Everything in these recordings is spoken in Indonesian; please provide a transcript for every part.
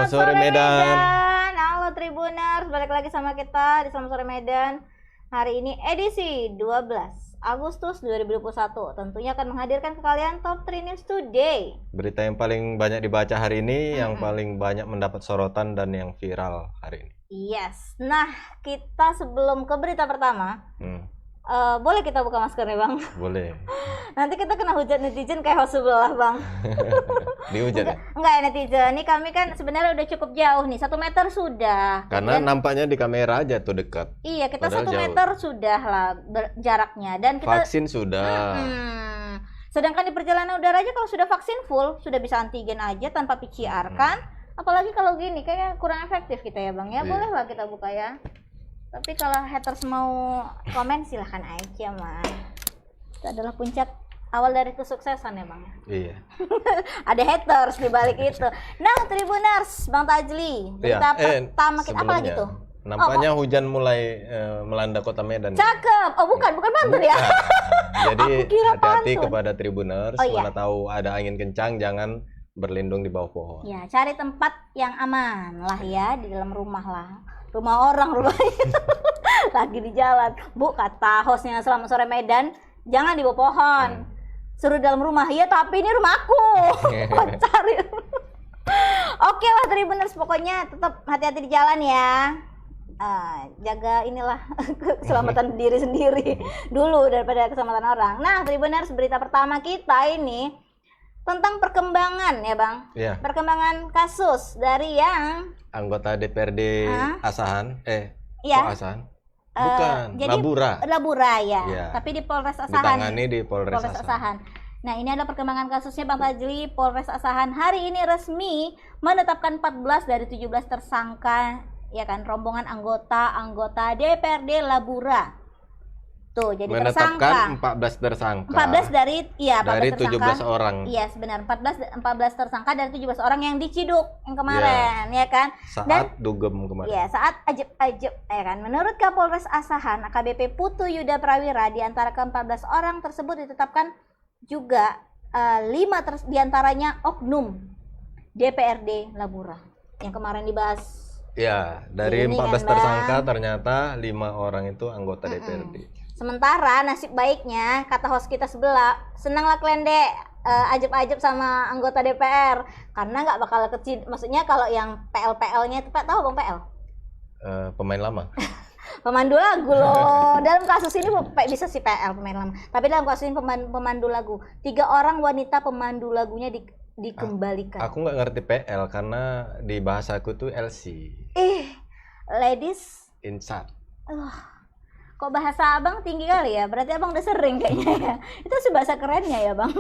Selamat sore Medan. Halo Tribuners, balik lagi sama kita di Selamat Sore Medan. Hari ini edisi 12 Agustus 2021. Tentunya akan menghadirkan ke kalian Top 3 News Today. Berita yang paling banyak dibaca hari ini, yang paling banyak mendapat sorotan dan yang viral hari ini. Yes. Nah, kita sebelum ke berita pertama, boleh kita buka maskernya, Bang? Boleh. Nanti kita kena hujat netizen kayak host sebelah, Bang. Dihujat ya? Enggak ya netizen. Ini kami kan sebenarnya udah cukup jauh nih, 1 meter sudah. Karena nampaknya di kamera aja tuh dekat. Iya, kita Padahal 1 jauh. meter sudah lah jaraknya. Dan kita Vaksin sudah. Sedangkan di perjalanan udara aja kalau sudah vaksin full, sudah bisa antigen aja tanpa PCR kan? Apalagi kalau gini, kayak kurang efektif kita ya Bang ya. Boleh lah kita buka ya. Tapi kalau haters mau komen silahkan aja Mas. Itu adalah puncak awal dari kesuksesan ya Bang ya. Iya. Ada haters di balik itu. Nah Tribuners, Bang Tajli, berita pertama kita apa lagi tuh? Nampaknya hujan mulai melanda kota Medan. Cakep. Oh bukan Banten ya. Jadi hati-hati Pantun. kepada Tribuners, mana tahu ada angin kencang jangan berlindung di bawah pohon. Ya, cari tempat yang aman lah ya, di dalam rumah lah. Rumah orang rumahnya lagi di jalan. Bu, kata hostnya Selamat Sore Medan, jangan di bawah pohon. Suruh dalam rumah. Ya, tapi ini rumahku. Cari. Oke lah Tribuners, pokoknya tetap hati-hati di jalan ya. Jaga inilah keselamatan diri sendiri dulu daripada keselamatan orang. Nah, Tribuners, berita pertama kita ini tentang perkembangan ya Bang. Iya. Perkembangan kasus dari yang Anggota DPRD Asahan, Iya. kok Asahan? Bukan, jadi Labura ya. Iya. Tapi di Polres Asahan. Ditangani di Polres Asahan. Nah, ini adalah perkembangan kasusnya Bang Tajli. Polres Asahan hari ini resmi menetapkan 14 dari 17 tersangka ya kan, rombongan anggota DPRD Labura. Tuh, jadi menetapkan tersangka. 14 tersangka. 14 dari 17 orang. Iya, sebenarnya 14 tersangka dari 17 orang yang diciduk yang kemarin, ya kan? Saat dugem kemarin. Iya, saat ajeb-ajeb ya kan. Menurut Kapolres Asahan, AKBP Putu Yuda Prawira, di antara ke-14 orang tersebut ditetapkan juga 5 diantaranya oknum DPRD Labura yang kemarin dibahas. Ya, dari 14 tersangka ternyata 5 orang itu anggota DPRD. Sementara nasib baiknya, kata host kita sebelah, senanglah Klende ajeb-ajeb sama anggota DPR karena nggak bakal kecil. Maksudnya kalau yang PL-PL-nya itu tahu Bang PL? Pemain lama. Pemandu lagu loh. Dalam kasus ini bisa sih PL pemain lama. Tapi dalam kasus ini pemandu lagu. 3 orang wanita pemandu lagunya dikembalikan. Aku nggak ngerti PL karena di bahasaku tuh LC. Ladies Insert. Kok bahasa abang tinggi kali ya? Berarti abang udah sering kayaknya ya. Itu sih bahasa kerennya ya bang.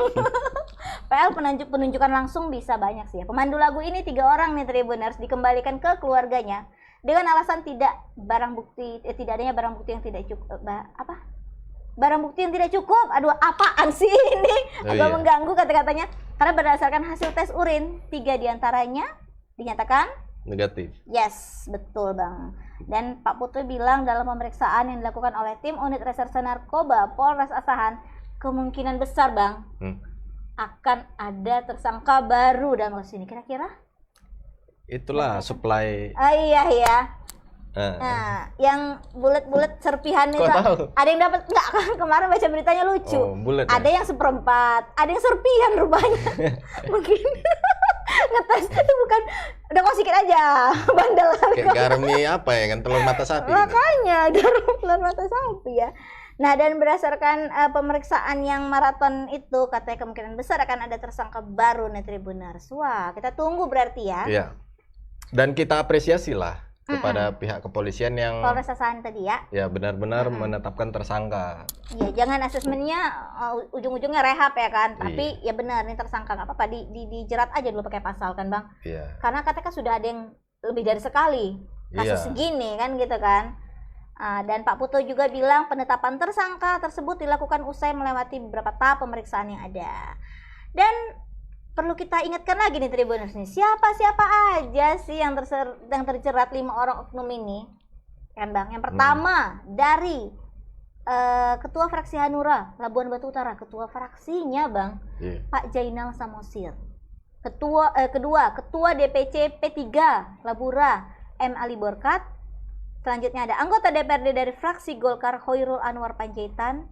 PL penunjukan langsung bisa banyak sih ya. Pemandu lagu ini 3 orang nih Tribuners dikembalikan ke keluarganya dengan alasan tidak adanya barang bukti yang tidak cukup. Barang bukti yang tidak cukup. Aduh, apaan sih ini? Agak mengganggu kata-katanya. Karena berdasarkan hasil tes urin, 3 diantaranya dinyatakan negatif. Yes, betul bang. Dan Pak Putu bilang dalam pemeriksaan yang dilakukan oleh tim unit reserse narkoba Polres Asahan, kemungkinan besar bang akan ada tersangka baru dalam kasus ini. Kira-kira? Itulah supply. Iya. Nah, yang bulet-bulet serpihan itu ada yang dapat nggak kan? Kemarin baca beritanya lucu. Ada yang seperempat, ada yang serpihan rupanya. Mungkin ngetes itu bukan, udah kau sikit aja bandel. Kayak garmi apa ya kan, telur mata sapi. Makanya telur mata sapi ya. Nah, dan berdasarkan pemeriksaan yang maraton itu, katanya kemungkinan besar akan ada tersangka baru nih Tribuners. Wah, kita tunggu berarti ya. Iya. Dan kita apresiasi lah kepada pihak kepolisian yang Polres Asahan tadi ya. Ya, benar-benar menetapkan tersangka. Ya, jangan asesmennya ujung-ujungnya rehab ya kan. Tapi ya benar nih tersangka, nggak apa-apa dijerat aja dulu pakai pasal kan, Bang. Iya. Karena katanya sudah ada yang lebih dari sekali kasus segini kan gitu kan. Dan Pak Putu juga bilang penetapan tersangka tersebut dilakukan usai melewati beberapa tahap pemeriksaan yang ada. Dan perlu kita ingatkan lagi nih Tribuners nih, siapa aja sih yang terjerat 5 orang oknum ini kan Bang. Yang pertama dari Ketua Fraksi Hanura Labuan Batu Utara, ketua fraksinya Bang, Pak Jainal Samosir. Kedua, Ketua DPC P3 Labura M. Ali Borkat. Selanjutnya ada anggota DPRD dari fraksi Golkar Hoirul Anwar Panjaitan,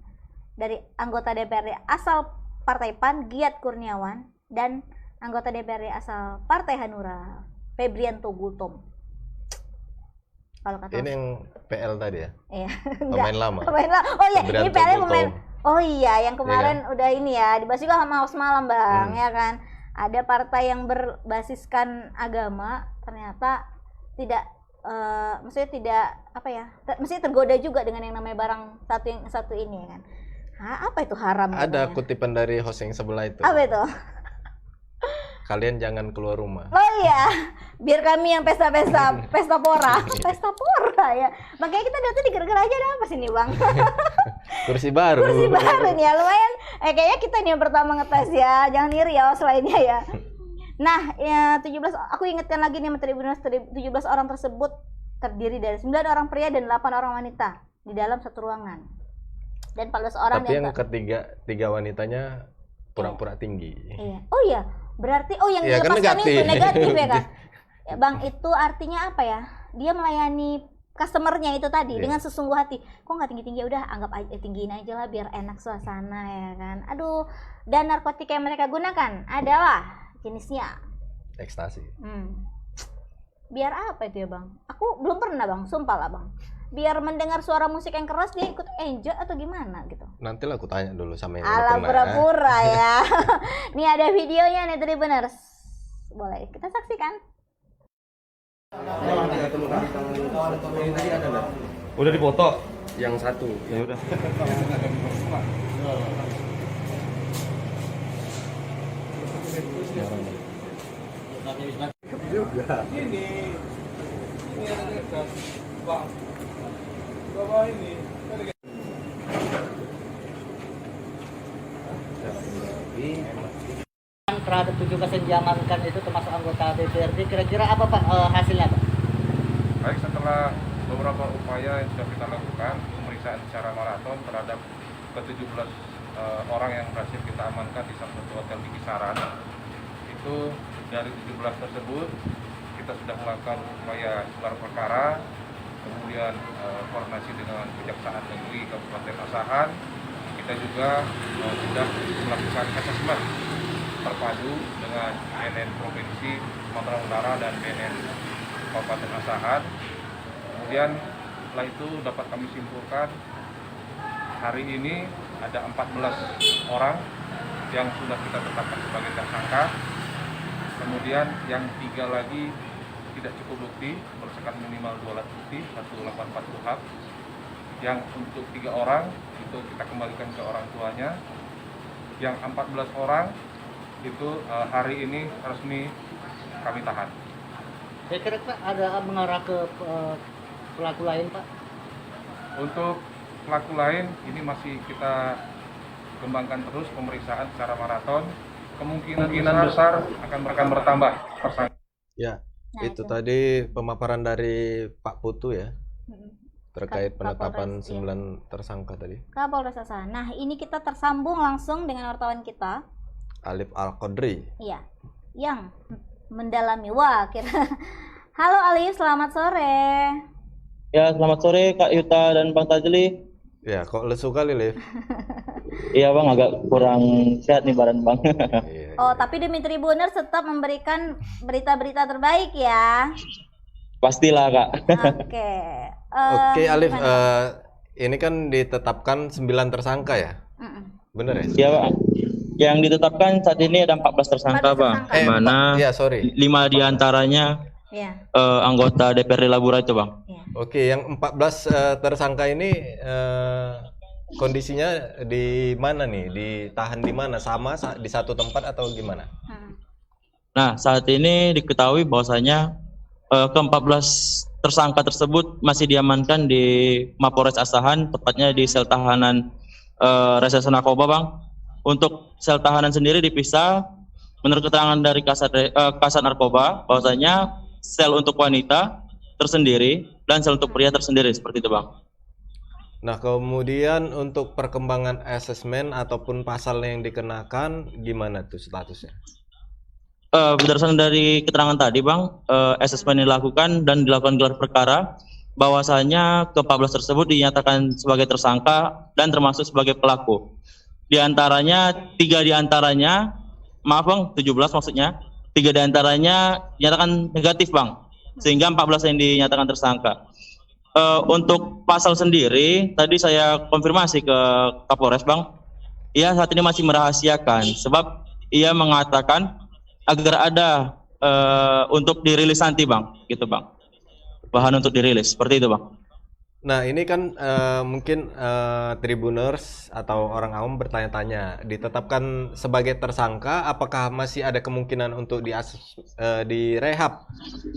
dari anggota DPRD asal Partai PAN Giat Kurniawan, dan anggota DPRD asal Partai Hanura Febrianto Gultom. Kalau kata Ini yang PL tadi ya? Iya. Pemain lama. Oh iya, ini Febrianto PL Gultom. pemain. Oh iya, yang kemarin udah ini ya, dibahas juga sama House Malam, Bang, ya kan. Ada partai yang berbasiskan agama ternyata tidak maksudnya tidak apa ya? Maksudnya tergoda juga dengan yang namanya barang satu ini ya kan. Apa itu haram? Ada namanya? kutipan dari host yang sebelah itu. Apa itu? Kalian jangan keluar rumah. Oh iya, biar kami yang pesta pora ya. Makanya kita datang di gara-gara aja ada apa sini, Bang? Kursi baru. Kursi baru nih ya, lumayan. Kayaknya kita nih yang pertama ngetes ya, jangan iri ya selainnya ya. Nah, ya 17, aku ingatkan lagi nih Menteri Tribuners, 17 orang tersebut terdiri dari 9 orang pria dan 8 orang wanita di dalam satu ruangan. Dan 14 orang Tapi yang tiga wanitanya pura-pura tinggi. Iya. Oh iya, berarti yang Iya, kan dilepaskan itu negatif ya kan? negatif. Ya, Bang, itu artinya apa ya? Dia melayani customernya itu tadi dengan sesungguh hati. Kok nggak tinggi-tinggi, udah anggap aja tinggiin aja lah biar enak suasana ya kan. Aduh, dan narkotika yang mereka gunakan adalah jenisnya Ekstasi. Biar apa itu ya, Bang? Aku belum pernah, Bang, sumpah lah, Bang. Biar mendengar suara musik yang keras dia ikut enjoy atau gimana gitu. Nanti lah aku tanya dulu sama yang Ala pernah. pura-pura ya. Nih ada videonya nih Tribuners. Boleh kita saksikan. Udah dipoto? Yang satu. Ya udah. Terhadap 17 yang diamankan itu termasuk anggota DPRD, kira-kira apa Pak hasilnya Pak? Baik, setelah beberapa upaya yang sudah kita lakukan, pemeriksaan secara maraton terhadap ke-17 orang yang berhasil kita amankan di salah satu hotel di Kisaran. Itu dari 17 tersebut kita sudah melakukan upaya gelar perkara, kemudian koordinasi dengan Kejaksaan Negeri Kabupaten Asahan. Kita juga sudah melakukan asesmen terpadu dengan BNN Provinsi Sumatera Utara dan BNN Kabupaten Asahan. Kemudian setelah itu dapat kami simpulkan hari ini ada 14 orang yang sudah kita tetapkan sebagai tersangka. Kemudian yang 3 lagi tidak cukup bukti, berdasarkan minimal 2 alat bukti, 184 KUHP. Yang untuk 3 orang itu kita kembalikan ke orang tuanya. Yang 14 orang itu hari ini resmi kami tahan. Saya kira Pak ada mengarah ke pelaku lain Pak? Untuk pelaku lain ini masih kita kembangkan terus pemeriksaan secara maraton. Kemungkinan besar akan bertambah tersangka. Ya, Nah, itu tadi pemaparan dari Pak Putu ya terkait penetapan Kapolres, 9 tersangka tadi. Kapolres Asahan. Nah, ini kita tersambung langsung dengan wartawan kita. Alif Al-Qadri. Iya, yang mendalami. Wah, kira. Halo Alif, selamat sore. Ya, selamat sore Kak Yuta dan Bang Tajli. Ya, kok lesu kali, Liv? Iya Bang, agak kurang sehat nih badan Bang. Iya. Oh, tapi demi Tribuners tetap memberikan berita-berita terbaik ya. Pastilah Kak. Oke. Oke, Alif, gimana? ini kan ditetapkan 9 tersangka ya? Bener ya? Iya Bang. Yang ditetapkan saat ini ada 14 tersangka 14 Bang. tersangka. Di mana Ya, sorry. 5 diantaranya Iya. anggota DPRD Labura itu Bang. Oke, yang 14 tersangka ini kondisinya di mana nih? Ditahan di mana? Sama di satu tempat atau gimana? Nah, saat ini diketahui bahwasanya ke-14 tersangka tersebut masih diamankan di Mapolres Asahan, tepatnya di sel tahanan Reserse Narkoba Bang. Untuk sel tahanan sendiri dipisah menurut keterangan dari Kasat Narkoba bahwasanya sel untuk wanita tersendiri dan sel untuk pria tersendiri, seperti itu Bang. Nah, kemudian untuk perkembangan asesmen ataupun pasal yang dikenakan gimana tuh statusnya? berdasarkan dari keterangan tadi Bang, asesmen dilakukan dan dilakukan gelar perkara, bahwasanya ke-14 tersebut dinyatakan sebagai tersangka dan termasuk sebagai pelaku. Di antaranya, 3 di antaranya, maaf Bang, 17 maksudnya, 3 di antaranya dinyatakan negatif Bang, sehingga 14 yang dinyatakan tersangka. Untuk pasal sendiri, tadi saya konfirmasi ke Kapolres Bang, ia saat ini masih merahasiakan, sebab ia mengatakan agar ada untuk dirilis nanti Bang, gitu Bang. Bahan untuk dirilis, seperti itu Bang. Nah, ini kan mungkin Tribuners atau orang awam bertanya-tanya, ditetapkan sebagai tersangka, apakah masih ada kemungkinan untuk direhab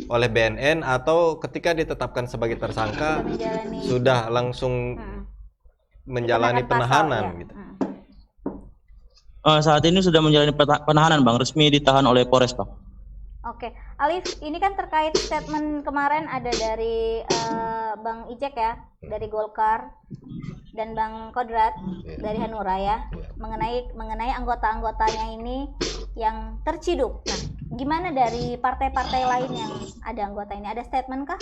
oleh BNN, atau ketika ditetapkan sebagai tersangka sudah langsung menjalani penahanan ya. gitu? Saat ini sudah menjalani penahanan Bang, resmi ditahan oleh Polres Bang. Oke, Alif, ini kan terkait statement kemarin ada dari Bang Ijek ya, dari Golkar, dan Bang Kodrat dari Hanura ya, mengenai anggota-anggotanya ini yang terciduk. Nah, gimana dari partai-partai lain yang ada anggota ini? Ada statement kah?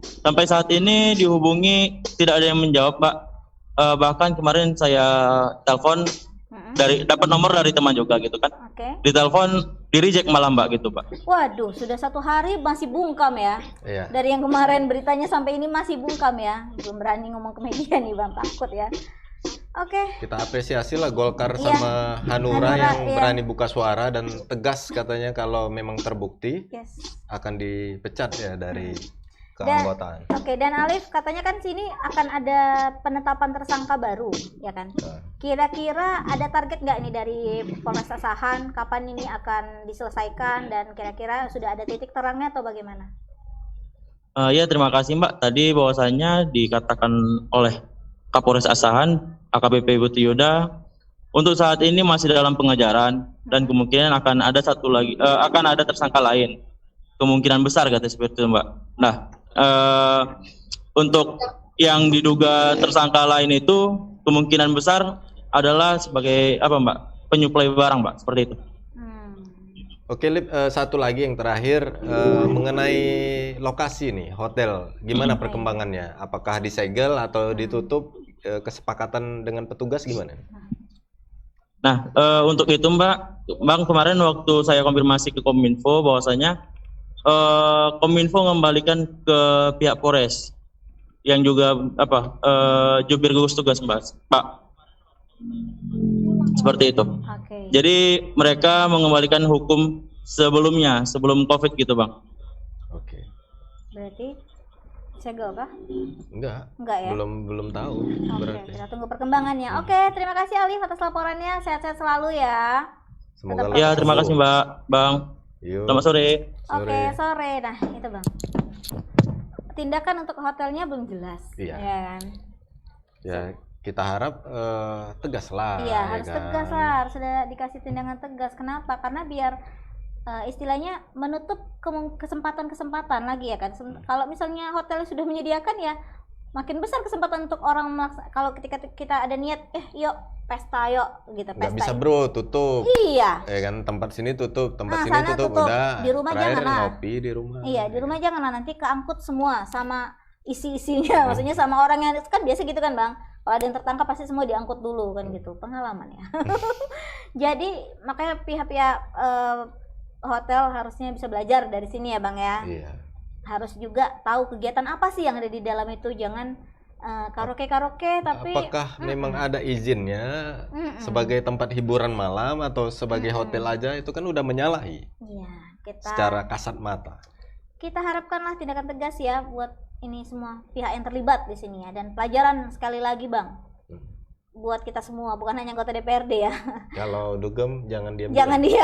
Sampai saat ini dihubungi tidak ada yang menjawab Pak. Bahkan kemarin saya telepon dapat nomor dari teman juga gitu kan. Oke. Ditelepon di reject malah Mbak gitu Pak. Waduh, sudah 1 hari masih bungkam ya. Iya. Dari yang kemarin beritanya sampai ini masih bungkam ya. Belum berani ngomong ke media nih Bang, takut ya. Oke. Kita apresiasi lah Golkar Iya. sama Hanura yang iya. berani buka suara dan tegas katanya kalau memang terbukti Yes. akan dipecat ya dari Dan- keanggotaan. Oke, dan Alif katanya kan sini akan ada penetapan tersangka baru, ya kan? Kira-kira ada target nggak ini dari Polres Asahan? Kapan ini akan diselesaikan dan kira-kira sudah ada titik terangnya atau bagaimana? Ya terima kasih Mbak. Tadi bahwasanya dikatakan oleh Kapolres Asahan AKBP Putu Yuda untuk saat ini masih dalam pengejaran dan kemungkinan akan ada satu lagi akan ada tersangka lain. Kemungkinan besar katanya seperti itu Mbak. Nah, untuk yang diduga tersangka lain itu kemungkinan besar adalah sebagai apa Mbak? Penyuplai barang Mbak, seperti itu. Oke, Lip, satu lagi yang terakhir mengenai lokasi nih, hotel. Gimana perkembangannya? Apakah disegel atau ditutup? Kesepakatan dengan petugas gimana? Nah, untuk itu Mbak, Bang kemarin waktu saya konfirmasi ke Kominfo bahwasanya Kominfo mengembalikan ke pihak Polres yang juga jubir gugus tugas Mbak, Pak. Seperti itu. Oke. Jadi mereka mengembalikan hukum sebelumnya, sebelum Covid gitu Bang. Oke. Berarti segel kah? Enggak ya? belum tahu Oke, berarti. kita tunggu perkembangannya. Oke, terima kasih Alif atas laporannya. Sehat-sehat selalu ya. Semoga Ya, langsung. terima kasih Mbak, Bang. Yuk. Selamat sore. Oke, sore. Nah, itu Bang. Tindakan untuk hotelnya belum jelas. Iya. Ya kan? Ya, kita harap tegas lah. Iya, ya harus kan? tegas lah, harus ada dikasih tindakan tegas. Kenapa? Karena biar istilahnya menutup kesempatan-kesempatan lagi ya kan. Kalau misalnya hotel sudah menyediakan ya makin besar kesempatan untuk orang kalau ketika kita ada niat yuk pesta yuk gitu, Nggak pesta. bisa bro, tutup. Iya. Ya kan, tempat sini tutup, tempat Nah, sini sana tutup. tutup. Udah. Di rumah terakhir jangan lah. ngopi di rumah. Iya, di rumah jangan lah, nanti keangkut semua sama isi-isinya. Maksudnya sama orang yang kan biasa gitu kan Bang. Kalau ada yang tertangkap pasti semua diangkut dulu kan gitu. Pengalaman ya. Jadi makanya pihak-pihak hotel harusnya bisa belajar dari sini ya Bang ya. Iya. Harus juga tahu kegiatan apa sih yang ada di dalam itu. Jangan karaoke tapi Apakah memang ada izinnya sebagai tempat hiburan malam atau sebagai hotel aja, itu kan udah menyalahi iya, kita secara kasat mata. kita harapkanlah tindakan tegas ya buat ini semua pihak yang terlibat di sini ya, dan pelajaran sekali lagi Bang buat kita semua, bukan hanya anggota DPRD ya. Kalau dugem jangan diam. Jangan dia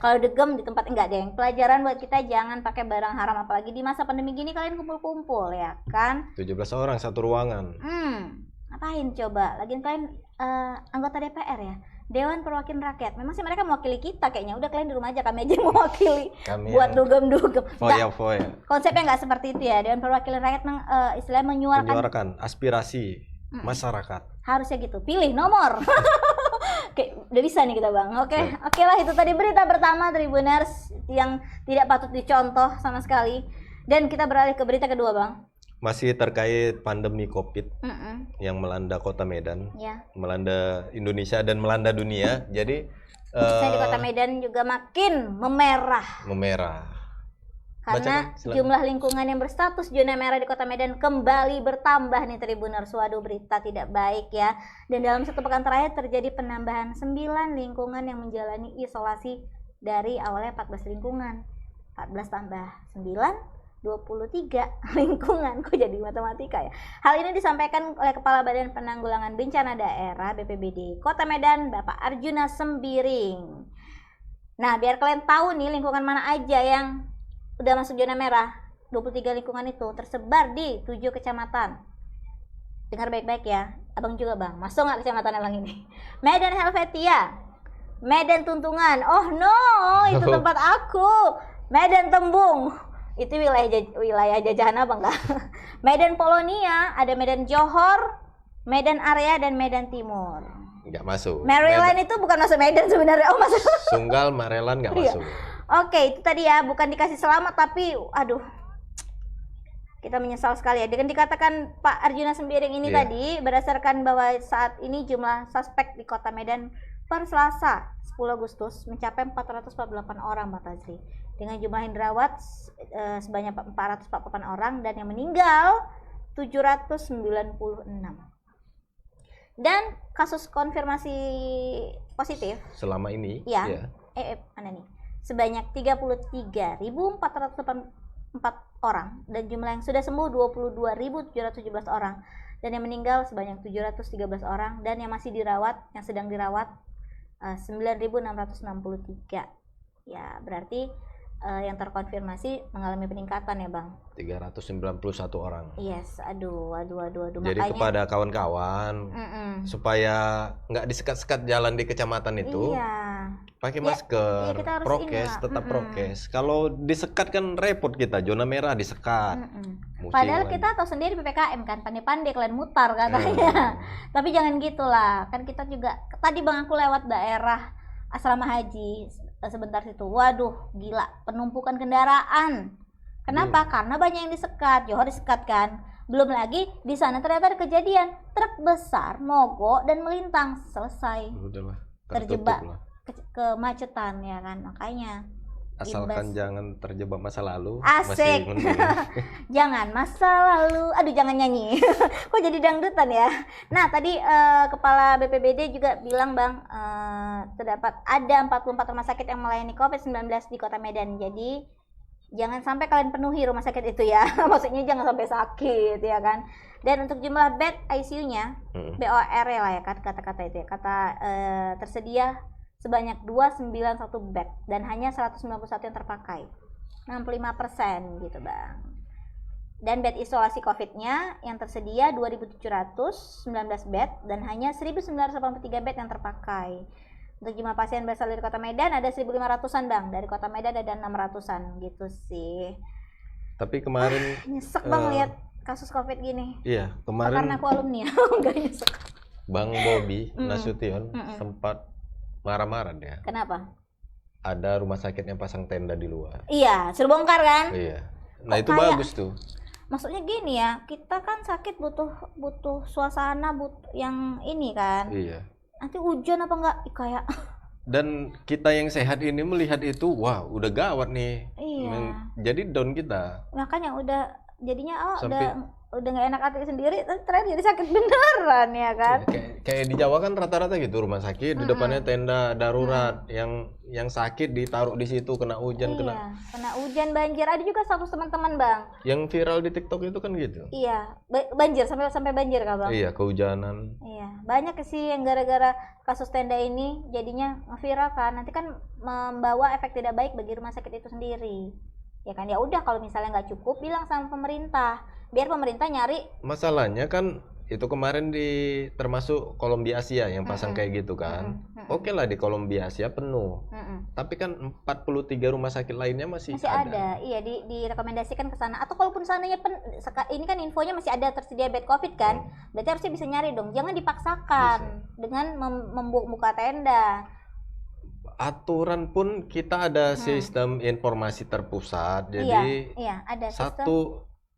kalau degem di tempat enggak deh. Pelajaran buat kita jangan pakai barang haram, apalagi di masa pandemi gini kalian kumpul-kumpul ya kan. 17 orang satu ruangan. Ngapain coba? Lagian kalian anggota DPR ya, Dewan Perwakilan Rakyat. Memang sih mereka mewakili kita kayaknya. Udah kalian di rumah aja, kami aja yang mewakili. Kami Buat dugem-dugem. foya-foya Konsepnya nggak seperti itu ya. Dewan Perwakilan Rakyat istilahnya menyuarakan menyuarakan aspirasi masyarakat. harusnya gitu. Pilih nomor. Oke, udah bisa nih kita Bang. Oke lah, itu tadi berita pertama Tribuners yang tidak patut dicontoh sama sekali. Dan kita beralih ke berita kedua Bang. Masih terkait pandemi COVID Mm-mm. yang melanda Kota Medan, Ya. melanda Indonesia dan melanda dunia. Jadi Khususnya di Kota Medan juga makin memerah. memerah. Karena Bacakan, silakan. jumlah lingkungan yang berstatus zona merah di Kota Medan kembali bertambah nih Tribuners. Waduh, berita tidak baik ya. Dan dalam satu pekan terakhir terjadi penambahan 9 lingkungan yang menjalani isolasi dari awalnya 14 lingkungan. 14 tambah 9, 23 lingkungan. Kok jadi matematika ya? Hal ini disampaikan oleh Kepala Badan Penanggulangan Bencana Daerah BPBD Kota Medan, Bapak Arjuna Sembiring. Nah, biar kalian tahu nih lingkungan mana aja yang udah masuk zona merah. 23 lingkungan itu tersebar di 7 kecamatan. Dengar baik-baik ya. Abang juga Bang, masuk nggak kecamatan Abang ini? Medan Helvetia, Medan Tuntungan. Oh no, itu tempat aku. Medan Tembung, itu wilayah jajahan Abang kan? Medan Polonia, ada Medan Johor, Medan Area, dan Medan Timur. Nggak masuk. Maryland itu bukan masuk Medan sebenarnya. Oh masuk. Sunggal Maryland nggak Iya. masuk. Oke, itu tadi ya, bukan dikasih selamat tapi aduh. Kita menyesal sekali ya. Dengan dikatakan Pak Arjuna Sembiring ini Iya. tadi berdasarkan bahwa saat ini jumlah suspek di Kota Medan per Selasa 10 Agustus mencapai 448 orang, Mbak Tazri. Dengan jumlah yang dirawat sebanyak 448 orang dan yang meninggal 796. Dan kasus konfirmasi positif Selama ini, ya, ya. mana nih? Sebanyak 33.484 orang dan jumlah yang sudah sembuh 22.717 orang dan yang meninggal sebanyak 713 orang dan yang masih dirawat, yang sedang dirawat 9.663. Ya, berarti yang terkonfirmasi mengalami peningkatan ya, Bang. 391 orang. Yes, aduh. Jadi Makanya kepada kawan-kawan supaya nggak disekat-sekat jalan di kecamatan itu, iya. pakai Ya, masker, iya, kita harus prokes, inilah. tetap prokes. Kalau disekat kan repot kita, zona merah disekat. Musim Padahal lagi. kita tahu sendiri PPKM kan, pandai-pandai kalian mutar katanya. Tapi jangan gitulah, kan kita juga tadi Bang aku lewat daerah asrama haji sebentar situ. Waduh, gila, penumpukan kendaraan. Kenapa? Karena banyak yang disekat. Johor disekat kan. Belum lagi di sana ternyata ada kejadian truk besar mogok dan melintang, selesai. Udahlah, Terjebak. tertutup lah. Kemacetan ya kan, makanya Asalkan imbas. jangan terjebak masa lalu. Asik. Masih mending. Jangan masa lalu. Aduh, jangan nyanyi. Kok jadi dangdutan ya? Nah, tadi Kepala BPBD juga bilang Bang, terdapat ada 44 rumah sakit yang melayani COVID-19 di Kota Medan. Jadi jangan sampai kalian penuhi rumah sakit itu ya. Maksudnya jangan sampai sakit ya kan. Dan untuk jumlah bed ICU-nya, BOR lah ya kan kata-kata itu ya. Kata tersedia sebanyak 291 bed dan hanya 191 yang terpakai. 65% gitu Bang. Dan bed isolasi COVID-nya yang tersedia 2.719 bed dan hanya 1.983 bed yang terpakai. Untuk jumlah pasien berasal dari Kota Medan ada 1.500-an Bang. Dari Kota Medan ada 600-an gitu sih. Tapi kemarin Nyesek Bang lihat kasus COVID gini. iya, Karena kemarin aku alumni ya. Enggak nyesek. Bang Bobby Nasution sempat marah-marah dia. Kenapa? Ada rumah sakit yang pasang tenda di luar. Iya, suruh bongkar kan? Iya. Nah, Kok itu kayak- bagus tuh. Maksudnya gini ya, kita kan sakit butuh suasana yang ini kan. Iya. Nanti hujan apa enggak? Kayak Dan kita yang sehat ini melihat itu, wah, udah gawat nih. iya. Jadi down kita. Makanya udah jadinya Sampai- udah nggak enak hati sendiri, ternyata jadi sakit beneran ya kan? Kayak di Jawa kan rata-rata gitu rumah sakit di depannya tenda darurat, yang sakit ditaruh di situ, kena hujan, Iya, kena hujan, banjir. Ada juga satu teman-teman Bang. yang viral di TikTok itu kan gitu. Iya, banjir sampai banjir Kak Bang. Iya, kehujanan. Iya, banyak sih yang gara-gara kasus tenda ini jadinya viral kan. Nanti kan membawa efek tidak baik bagi rumah sakit itu sendiri. Ya kan, ya udah kalau misalnya nggak cukup bilang sama pemerintah, biar pemerintah nyari. Masalahnya kan itu kemarin termasuk Columbia Asia yang pasang kayak gitu kan. Oke lah di Columbia Asia penuh. Tapi kan 43 rumah sakit lainnya masih ada. Iya, direkomendasikan ke sana. Atau kalaupun sananya ini kan infonya masih ada tersedia bed COVID kan. Berarti harusnya bisa nyari dong. Jangan dipaksakan dengan membuka tenda. Aturan pun kita ada sistem informasi terpusat. Jadi iya, ada sistem. satu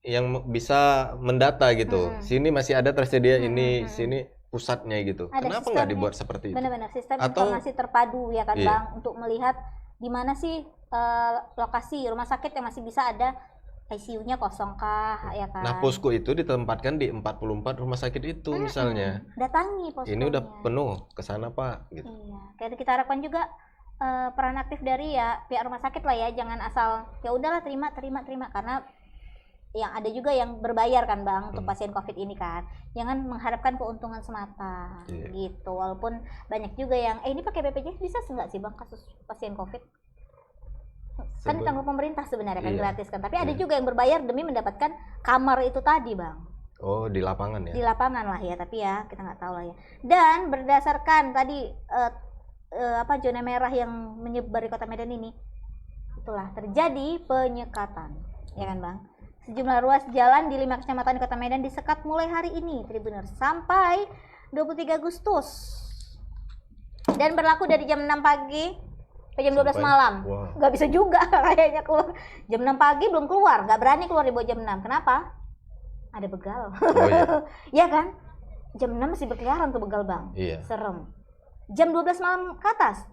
yang bisa mendata gitu. Sini masih ada tersedia ini, sini pusatnya gitu. Ada Kenapa sistemnya. nggak dibuat seperti itu? Benar-benar sistem Atau- informasi terpadu ya kan Iya. Bang, untuk melihat di mana sih lokasi rumah sakit yang masih bisa ada ICU-nya kosong kah ya kan. Nah, posko itu ditempatkan di 44 rumah sakit itu misalnya. Datangi poskonya. Ini udah penuh, ke sana Pak gitu. Iya, kayak kita harapkan juga peran aktif dari ya pihak rumah sakit lah ya, jangan asal ya udahlah terima karena yang ada juga yang berbayar kan Bang untuk pasien COVID ini kan. Jangan mengharapkan keuntungan semata gitu. Walaupun banyak juga yang ini pakai BPJS bisa enggak sih Bang kasus pasien COVID? Kan ditanggung pemerintah sebenarnya kan gratis kan. Tapi ada juga yang berbayar demi mendapatkan kamar itu tadi Bang. Oh, di lapangan ya. Di lapangan lah ya, tapi ya kita nggak tahu lah ya. Dan berdasarkan tadi zona merah yang menyebar di Kota Medan ini, itulah terjadi penyekatan, ya kan Bang? Sejumlah ruas jalan di 5 kecamatan di Kota Medan disekat mulai hari ini, Tribuners, sampai 23 Agustus. Dan berlaku dari jam 6 pagi ke jam 12 malam. Wow. Nggak bisa juga kayaknya keluar. Jam 6 pagi belum keluar, nggak berani keluar di bawah jam 6. Kenapa? Ada begal. Oh iya. Ya kan? Jam 6 masih berkeliaran tuh begal Bang. Iya. Serem. Jam 12 malam ke atas?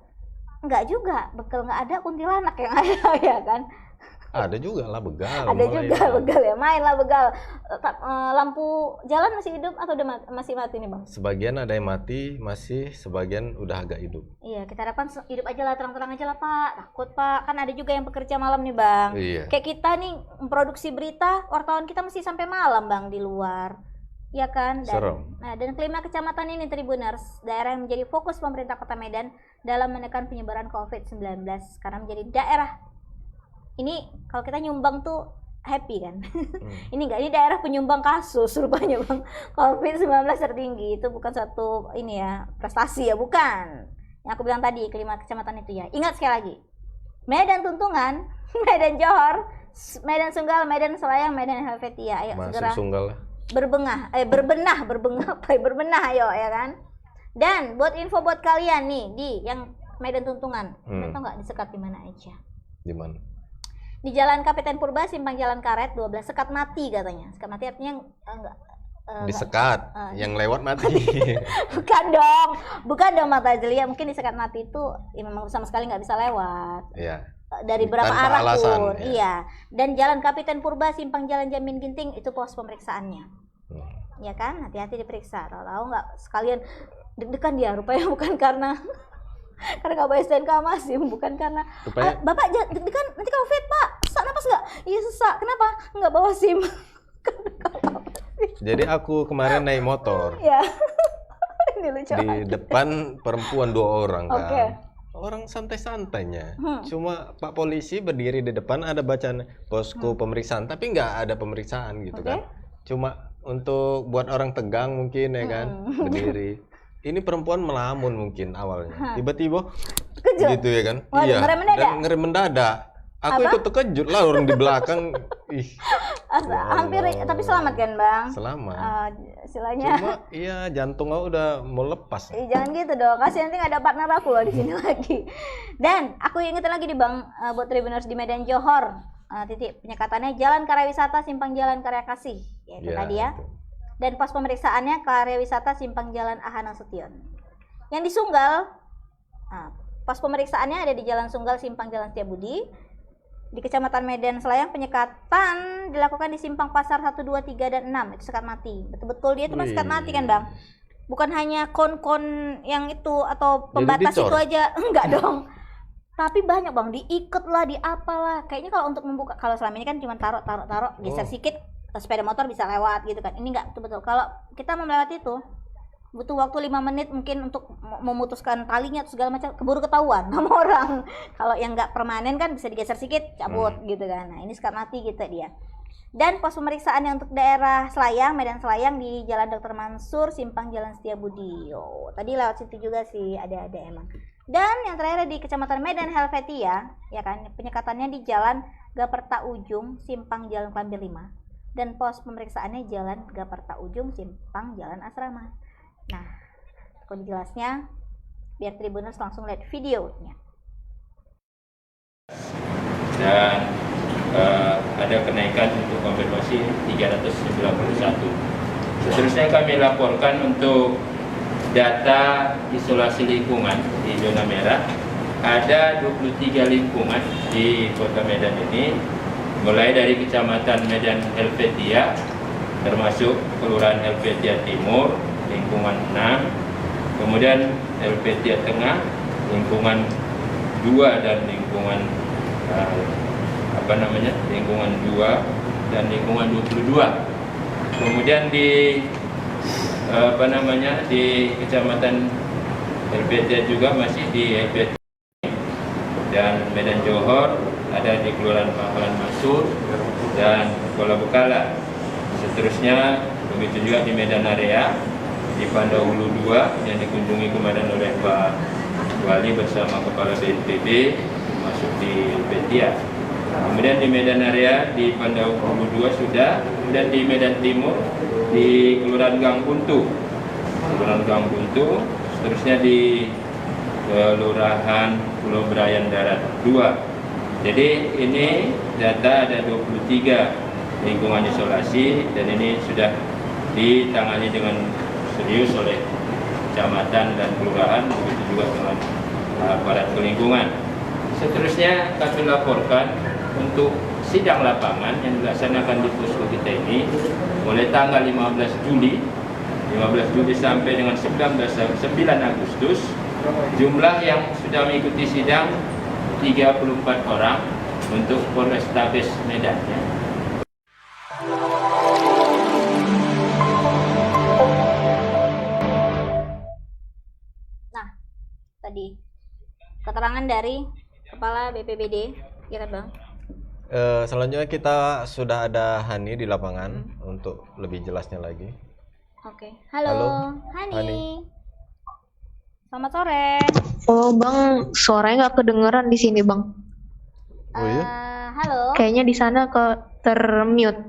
Enggak juga, begal nggak ada, kuntilanak yang ada ya kan? Ada juga lah begal. Ada mulai juga lah. begal ya, main lah begal. Lampu jalan masih hidup atau udah masih mati nih Bang? Sebagian ada yang mati, masih sebagian udah agak hidup. Iya, kita harapkan hidup aja lah, terang-terang aja lah Pak. Takut Pak, kan ada juga yang bekerja malam nih Bang. Iya. Kayak kita nih memproduksi berita, wartawan kita mesti sampai malam Bang di luar. Ya kan? Serem. Dan kelima kecamatan ini Tribuners, daerah yang menjadi fokus pemerintah Kota Medan dalam menekan penyebaran COVID-19 karena menjadi daerah ini kalau kita nyumbang tuh happy kan. Ini enggak, ini daerah penyumbang kasus rupanya Bang. COVID-19 tertinggi itu bukan satu ini ya, prestasi ya, bukan. Yang aku bilang tadi, kelima kecamatan itu ya. Ingat sekali lagi. Medan Tuntungan, Medan Johor, Medan Sunggal, Medan Selayang, Medan Helvetia. Ayo Masuk segera Sunggal lah. berbenah ayo ya kan. Dan buat info buat kalian nih di yang Medan Tuntungan, kalian tahu nggak disekat di mana aja? Di mana? Di Jalan Kapiten Purba, simpang Jalan Karet 12, sekat mati katanya. Sekat mati artinya enggak Disekat, yang lewat mati. bukan dong Mata Jelia. Mungkin disekat mati itu ya memang sama sekali nggak bisa lewat. Iya. Dari berapa Tanpa arah alasan, pun, ya. iya. Dan Jalan Kapiten Purba, simpang Jalan Jamin Ginting itu pos pemeriksaannya. Ya kan, hati-hati diperiksa. Tahu nggak sekalian deg-degan dia rupanya bukan karena nggak bawa STNK masih, bukan karena Rupanya- Bapak deg-degan nanti COVID Pak, sesak napas nggak? Iya sesak, kenapa? Nggak bawa SIM. Jadi aku kemarin naik motor. Ya. Ini lucu. Di depan perempuan 2 orang kan. Oke. Orang santai-santainya. Cuma Pak polisi berdiri di depan ada bacaan posko pemeriksaan, tapi nggak ada pemeriksaan gitu kan. Cuma untuk buat orang tegang mungkin ya kan, berdiri. Ini perempuan melamun mungkin awalnya. Tiba-tiba Kejut. gitu ya kan. Waduh, ngerem mendadak. Dan ngerem mendadak. Aku ikut terkejut lah orang di belakang. Ih, Hampir, tapi selamat kan Bang? selamat. Istilahnya. Cuma iya jantung aku udah mau lepas. Jangan gitu dong, kasih nanti nggak ada partner aku loh di sini lagi. Dan aku ingetin lagi nih Bang, buat Tribuners di Medan Johor, titik penyekatannya Jalan Karya Wisata Simpang Jalan Karya Kasih, yaitu Ya, tadi ya. itu. Dan pos pemeriksaannya Karya Wisata Simpang Jalan Ahana Sution. Yang di Sunggal, pos pemeriksaannya ada di Jalan Sunggal Simpang Jalan Setiabudi. Di Kecamatan Medan Selayang penyekatan dilakukan di Simpang Pasar 1, 2, 3, dan 6. Itu sekat mati. Betul-betul dia itu masih sekat mati kan Bang? Bukan hanya kon-kon yang itu atau pembatas dicor? itu aja. Enggak dong. Tapi banyak Bang, diikat lah, di apalah. Kayaknya kalau untuk membuka, kalau selama ini kan cuma taruh, geser sedikit, sepeda motor bisa lewat gitu kan. Ini enggak betul-betul. Kalau kita mau melewati itu, butuh waktu 5 menit mungkin untuk memutuskan talinya atau segala macam, keburu ketahuan sama orang. Kalau yang nggak permanen kan bisa digeser sedikit, cabut gitu kan. Nah ini sekat mati gitu dia. Dan pos pemeriksaan yang untuk daerah Selayang, Medan Selayang di Jalan Dr. Mansur, Simpang Jalan Setiabudi. Oh, tadi lewat situ juga sih, ada emang. Dan yang terakhir di Kecamatan Medan Helvetia, ya kan, penyekatannya di Jalan Gaperta Ujung, Simpang Jalan Klambir 5. Dan pos pemeriksaannya Jalan Gaperta Ujung, Simpang Jalan Asrama. Nah, kode jelasnya biar Tribuners langsung lihat videonya. Dan ada kenaikan untuk konfirmasi 391. Seterusnya kami laporkan untuk data isolasi lingkungan di zona merah. Ada 23 lingkungan di Kota Medan ini, mulai dari Kecamatan Medan Helvetia, termasuk Kelurahan Helvetia Timur, lingkungan 6, kemudian Helvetia Tengah, lingkungan 2 dan lingkungan lingkungan 2 dan lingkungan 22. Kemudian di di Kecamatan Helvetia juga masih di Helvetia dan Medan Johor, ada di Kelurahan Pahlawan Masur dan Kuala Bekala. Seterusnya begitu juga di Medan Area, di Pandau Hulu 2 yang dikunjungi kemarin oleh Pak Wali bersama Kepala BNPB, masuk di Helvetia. Kemudian di Medan Area di Pandau Hulu 2 sudah, dan di Medan Timur di Kelurahan Gang Buntu. Seterusnya di Kelurahan Pulau Brayan Darat 2. Jadi ini data ada 23 lingkungan isolasi, dan ini sudah ditangani dengan serius oleh kecamatan dan kelurahan, begitu juga dengan aparat lingkungan. Seterusnya kami laporkan untuk sidang lapangan yang dilaksanakan di posko kita ini mulai tanggal 15 Juli sampai dengan 9 Agustus. Jumlah yang sudah mengikuti sidang 34 orang untuk Polrestabes Medan. Nah, tadi keterangan dari Kepala BPBD, ya kan Bang? Selanjutnya kita sudah ada Hani di lapangan untuk lebih jelasnya lagi. Oke, halo, Halo, Hani. Hani. Selamat sore. Oh bang, suaranya nggak kedengeran di sini bang. Oh iya? Halo, Kayaknya di sana termute.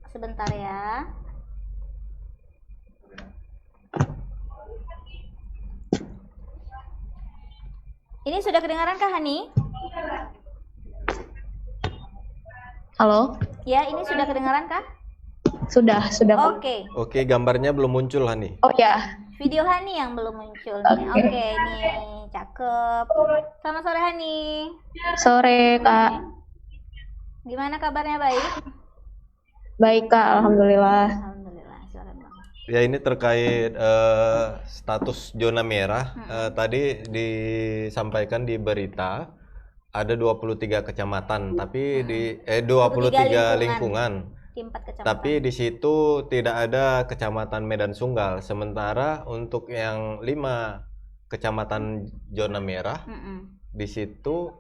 sebentar ya. Ini sudah kedengaran kah Hani? Halo, Ya, ini sudah kedengaran kah? sudah bang. Oke, Oke, gambarnya belum muncul Hani. Oh ya, video Hani yang belum muncul nih. Oke. Oke, nih, cakep. Selamat sore Hani. sore kak. Gimana kabarnya, baik? Baik kak, alhamdulillah. Alhamdulillah, silakan Bang. Ya, ini terkait status zona merah. Tadi disampaikan di berita ada 23 kecamatan, tapi di 23 lingkungan. Di 4 kecamatan. Tapi di situ tidak ada Kecamatan Medan Sunggal. Sementara untuk yang 5 kecamatan zona merah, di situ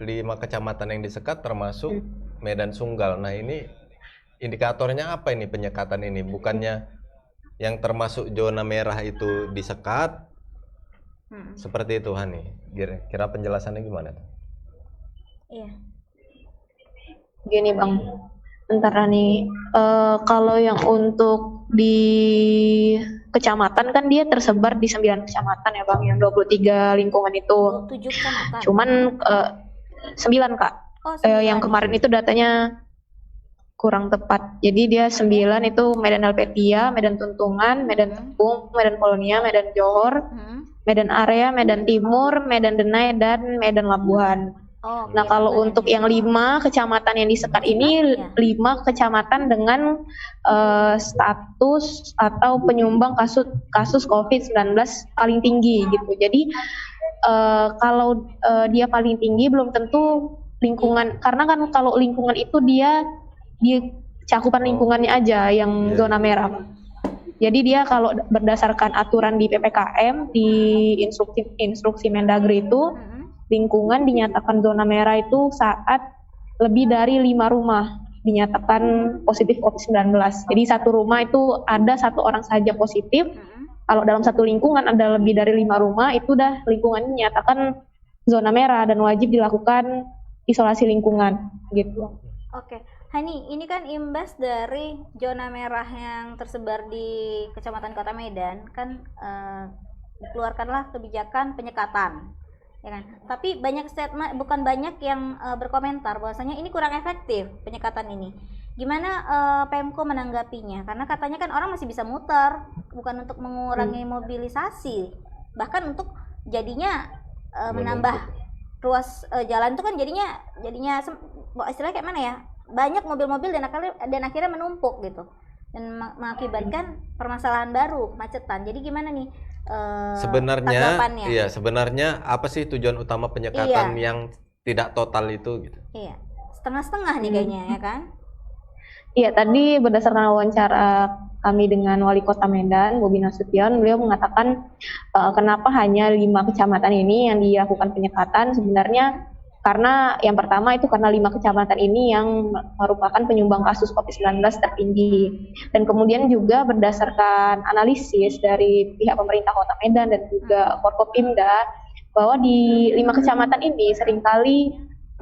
5 kecamatan yang disekat termasuk Medan Sunggal. Nah, ini indikatornya apa ini penyekatan ini? Bukannya yang termasuk zona merah itu disekat? Seperti itu Hani. Kira penjelasannya gimana? Iya. Gini bang, bentar nih. Kalau yang untuk di kecamatan kan dia tersebar di 9 kecamatan ya bang, yang 23 lingkungan itu. 7 kecamatan. Cuman 9 kak. Oh, Yang kemarin itu datanya kurang tepat. Jadi dia 9 itu Medan Helvetia, Medan Tuntungan, Medan Tepung, Medan Polonia, Medan Johor, Medan Area, Medan Timur, Medan Denai, dan Medan Labuhan. Oh, Nah, kalau untuk yang 5 kecamatan yang disekat ini, 5 kecamatan dengan status atau penyumbang kasus COVID-19 paling tinggi gitu. Jadi kalau dia paling tinggi belum tentu lingkungan, karena kan kalau lingkungan itu dia di cakupan lingkungannya aja yang zona merah. Jadi dia kalau berdasarkan aturan di PPKM, di instruksi Mendagri itu, lingkungan dinyatakan zona merah itu saat lebih dari 5 rumah dinyatakan positif COVID-19. Jadi satu rumah itu ada satu orang saja positif. Kalau dalam satu lingkungan ada lebih dari 5 rumah, itu udah lingkungannya dinyatakan zona merah dan wajib dilakukan isolasi lingkungan gitu. Oke, Hani, ini kan imbas dari zona merah yang tersebar di Kecamatan Kota Medan, kan dikeluarkanlah kebijakan penyekatan, ya kan? Tapi banyak statement, bukan banyak yang berkomentar bahwasanya ini kurang efektif penyekatan ini. Gimana Pemko menanggapinya? Karena katanya kan orang masih bisa muter, bukan untuk mengurangi mobilisasi, bahkan untuk jadinya menambah ruas jalan itu kan jadinya istilahnya kayak mana ya, banyak mobil-mobil dan akhirnya menumpuk gitu dan mengakibatkan permasalahan baru, kemacetan. Jadi gimana nih sebenarnya tanggapannya? iya, sebenarnya apa sih tujuan utama penyekatan yang tidak total itu gitu? Iya, setengah-setengah nih kayaknya, ya kan? Iya, tadi berdasarkan wawancara kami dengan Wali Kota Medan, Bobi Nasution, beliau mengatakan kenapa hanya 5 kecamatan ini yang dilakukan penyekatan. Sebenarnya karena yang pertama itu karena 5 kecamatan ini yang merupakan penyumbang kasus COVID-19 tertinggi. Dan kemudian juga berdasarkan analisis dari pihak pemerintah Kota Medan dan juga Forkopimda, bahwa di 5 kecamatan ini seringkali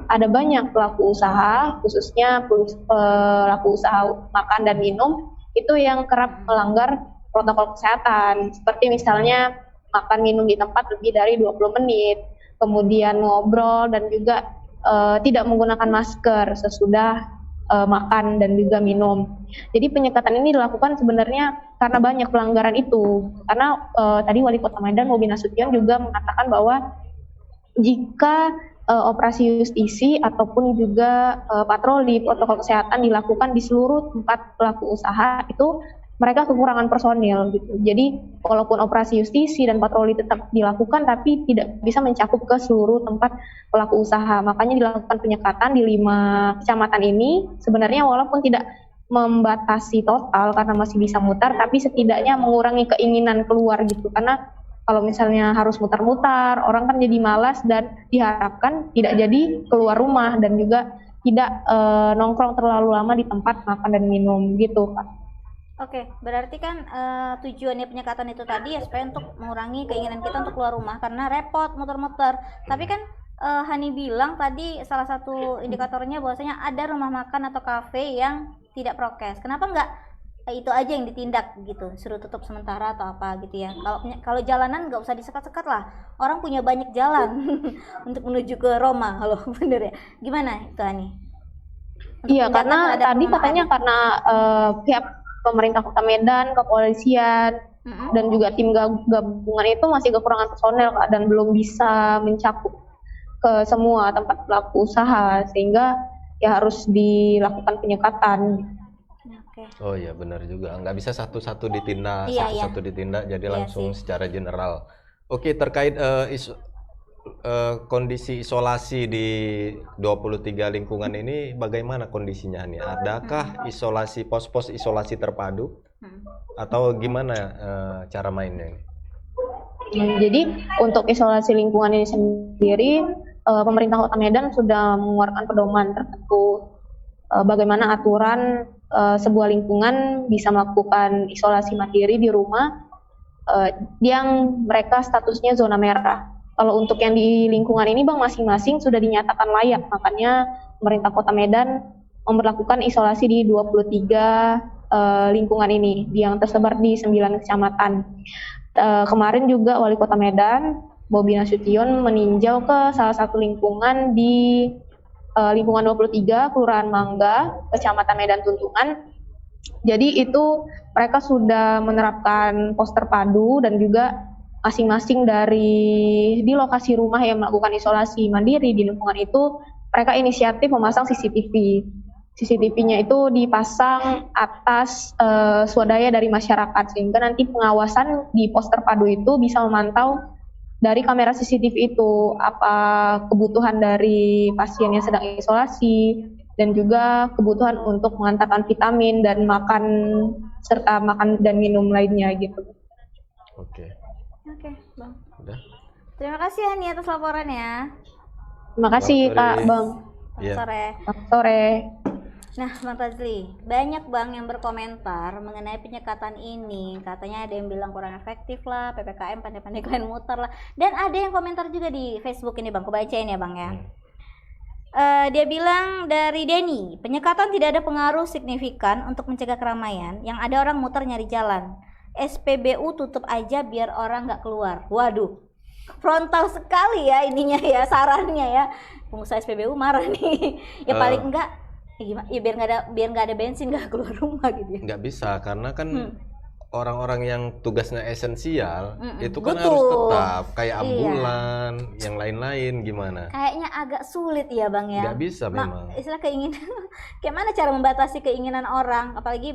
ada banyak pelaku usaha, khususnya pelaku usaha makan dan minum, itu yang kerap melanggar protokol kesehatan, seperti misalnya makan minum di tempat lebih dari 20 menit, kemudian ngobrol dan juga tidak menggunakan masker sesudah makan dan juga minum. Jadi penyekatan ini dilakukan sebenarnya karena banyak pelanggaran itu. Karena tadi Wali Kota Medan, Bobi Nasution, juga mengatakan bahwa jika operasi justisi ataupun juga patroli protokol kesehatan dilakukan di seluruh tempat pelaku usaha, itu mereka kekurangan personil gitu. Jadi walaupun operasi justisi dan patroli tetap dilakukan, tapi tidak bisa mencakup ke seluruh tempat pelaku usaha. Makanya dilakukan penyekatan di 5 kecamatan ini, sebenarnya walaupun tidak membatasi total karena masih bisa mutar, tapi setidaknya mengurangi keinginan keluar gitu. Karena kalau misalnya harus mutar-mutar, orang kan jadi malas dan diharapkan tidak jadi keluar rumah dan juga tidak nongkrong terlalu lama di tempat makan dan minum gitu, Pak. Oke, berarti kan tujuannya penyekatan itu tadi ya supaya untuk mengurangi keinginan kita untuk keluar rumah karena repot muter-muter. Tapi kan Hani bilang tadi salah satu indikatornya bahwasanya ada rumah makan atau kafe yang tidak prokes. Kenapa enggak itu aja yang ditindak gitu, suruh tutup sementara atau apa gitu ya? Kalau jalanan nggak usah disekat-sekat lah, orang punya banyak jalan untuk menuju ke Roma, kalau bener ya? Gimana itu Hani? Iya, karena tadi katanya karena pihak pemerintah Kota Medan, kepolisian, dan juga tim gabungan itu masih kekurangan personel, Kak, dan belum bisa mencakup ke semua tempat pelaku usaha, sehingga ya harus dilakukan penyekatan. Oh iya, benar juga, nggak bisa satu-satu ditindak, jadi langsung secara general. Oke, terkait kondisi isolasi di 23 lingkungan ini bagaimana kondisinya nih? Adakah isolasi pos-pos isolasi terpadu atau gimana cara mainnya? Jadi untuk isolasi lingkungan ini sendiri, pemerintah Kota Medan sudah mengeluarkan pedoman tertentu bagaimana aturan sebuah lingkungan bisa melakukan isolasi mandiri di rumah yang mereka statusnya zona merah. Kalau untuk yang di lingkungan ini, Bang, masing-masing sudah dinyatakan layak. Makanya pemerintah Kota Medan memberlakukan isolasi di 23 lingkungan ini yang tersebar di 9 kecamatan. Kemarin juga Wali Kota Medan, Bobi Nasution, meninjau ke salah satu lingkungan di lingkungan 23, Kelurahan Mangga, Kecamatan Medan Tuntungan. Jadi itu mereka sudah menerapkan pos terpadu dan juga masing-masing di lokasi rumah yang melakukan isolasi mandiri di lingkungan itu, mereka inisiatif memasang CCTV. CCTV-nya itu dipasang atas swadaya dari masyarakat, sehingga nanti pengawasan di pos terpadu itu bisa memantau dari kamera CCTV itu apa kebutuhan dari pasien yang sedang isolasi dan juga kebutuhan untuk mengantarkan vitamin dan makan serta makan dan minum lainnya gitu. Oke, Bang. Udah. Terima kasih Hani atas laporannya. Terima kasih Kak, Bang. Iya. Sore. Sore. Nah, Bang Fazli, banyak Bang yang berkomentar mengenai penyekatan ini. Katanya ada yang bilang kurang efektif lah, PPKM pandai-pandai kalian muter lah. Dan ada yang komentar juga di Facebook ini Bang, aku bacain ya Bang ya. Dia bilang dari Denny, penyekatan tidak ada pengaruh signifikan untuk mencegah keramaian. Yang ada orang muter nyari jalan. SPBU tutup aja biar orang nggak keluar. Waduh, frontal sekali ya ininya ya, sarannya ya. Pengusaha SPBU marah nih. Ya paling enggak ya gimana? Ya biar nggak ada bensin nggak keluar rumah gitu ya. Nggak bisa karena kan orang-orang yang tugasnya esensial itu kan Betul. harus tetap kayak Iya. ambulan, yang lain-lain gimana? Kayaknya agak sulit ya Bang ya. Nggak bisa memang. Istilah keinginan, kayak mana cara membatasi keinginan orang, apalagi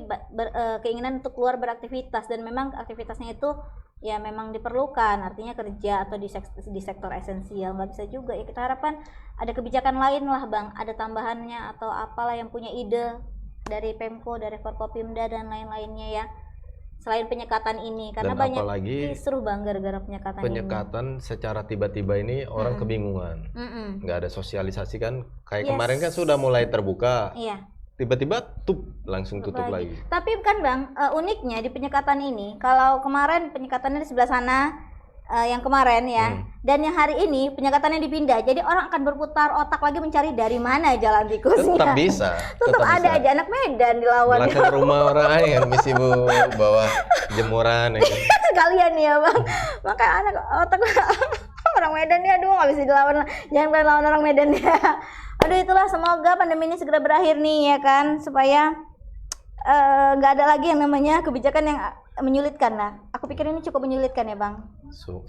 keinginan untuk keluar beraktivitas, dan memang aktivitasnya itu ya memang diperlukan, artinya kerja atau di sektor esensial. Nggak bisa juga ya, kita harapkan ada kebijakan lain lah Bang, ada tambahannya atau apalah yang punya ide dari Pemko, dari Forkopimda dan lain-lainnya ya. Selain penyekatan ini, karena Dan banyak apalagi kisruh Bang gara-gara penyekatan ini. Penyekatan secara tiba-tiba ini orang kebingungan. Nggak ada sosialisasi kan. Kayak Yes. kemarin kan sudah mulai terbuka. Iya. Tiba-tiba langsung tutup lagi. Tapi kan Bang, uniknya di penyekatan ini, kalau kemarin penyekatannya di sebelah sana, yang kemarin ya, dan yang hari ini penyekatannya dipindah, jadi orang akan berputar otak lagi mencari dari mana jalan tikusnya. Tetap bisa. Tetap ada bisa. aja anak Medan dilawan. Belakang rumah orang yang misi bawa jemuran ya kan. Sekalian ya Bang, makanya anak otak orang Medan ya, aduh nggak bisa dilawan. Jangan kalian lawan orang Medan ya. Aduh, itulah, semoga pandemi ini segera berakhir nih ya kan, supaya nggak ada lagi yang namanya kebijakan yang menyulitkan lah. Aku pikir ini cukup menyulitkan ya Bang.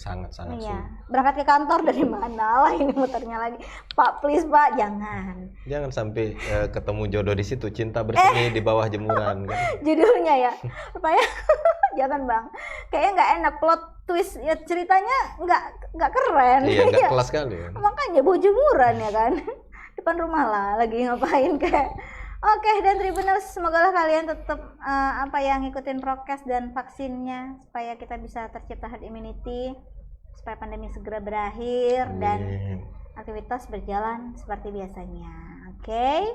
Sangat-sangat Iya. sulit. Berangkat ke kantor dari mana lah ini muternya lagi. Pak, please Pak, jangan. Jangan sampai ketemu jodoh di situ, cinta bersemi di bawah jemuran kan. Judulnya ya. Supaya jangan Bang. Kayaknya nggak enak, plot twist ya, ceritanya nggak keren. Iya, nggak kelas kali ya. Makanya bawa jemuran ya kan. Depan rumah lah lagi ngapain kayak. Oke, dan Tribuners, semoga kalian tetap ngikutin prokes dan vaksinnya supaya kita bisa tercipta herd immunity, supaya pandemi segera berakhir dan aktivitas berjalan seperti biasanya. Oke.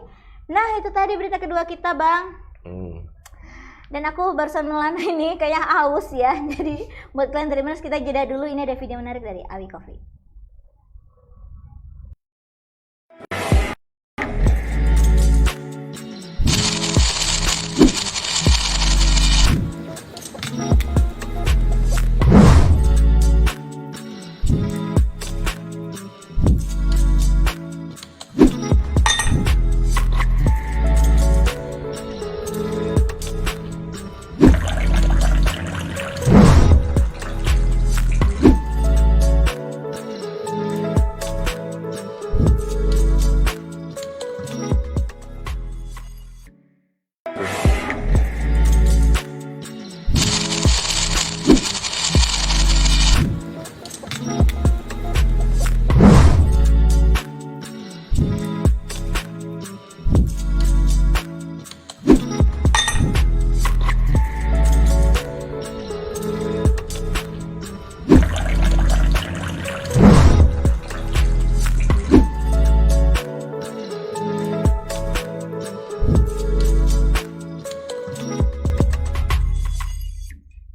Nah, itu tadi berita kedua kita, Bang. Dan aku barusan melana ini kayak haus ya. Jadi buat kalian Tribuners, kita jeda dulu, ini ada video menarik dari Awi Coffee.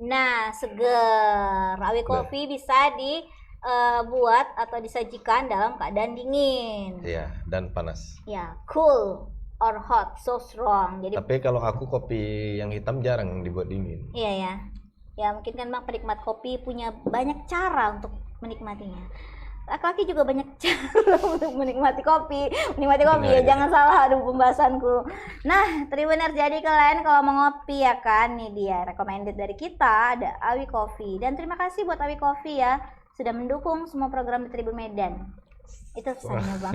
Nah, seger. Awi Coffee bisa dibuat atau disajikan dalam keadaan dingin. Iya, dan panas. Ya, cool or hot, so strong. Jadi Tapi kalau aku kopi yang hitam jarang dibuat dingin. iya ya. Ya mungkin kan Bang penikmat kopi punya banyak cara untuk menikmatinya. Laki-laki juga banyak cara untuk menikmati kopi. Ya, jangan salah aduh pembahasanku. Nah, Tribuners, jadi kalian kalau mau ngopi ya kan, nih dia recommended dari kita ada Awi Coffee. Dan terima kasih buat Awi Coffee ya sudah mendukung semua program di Tribun Medan. Itu pesannya Bang.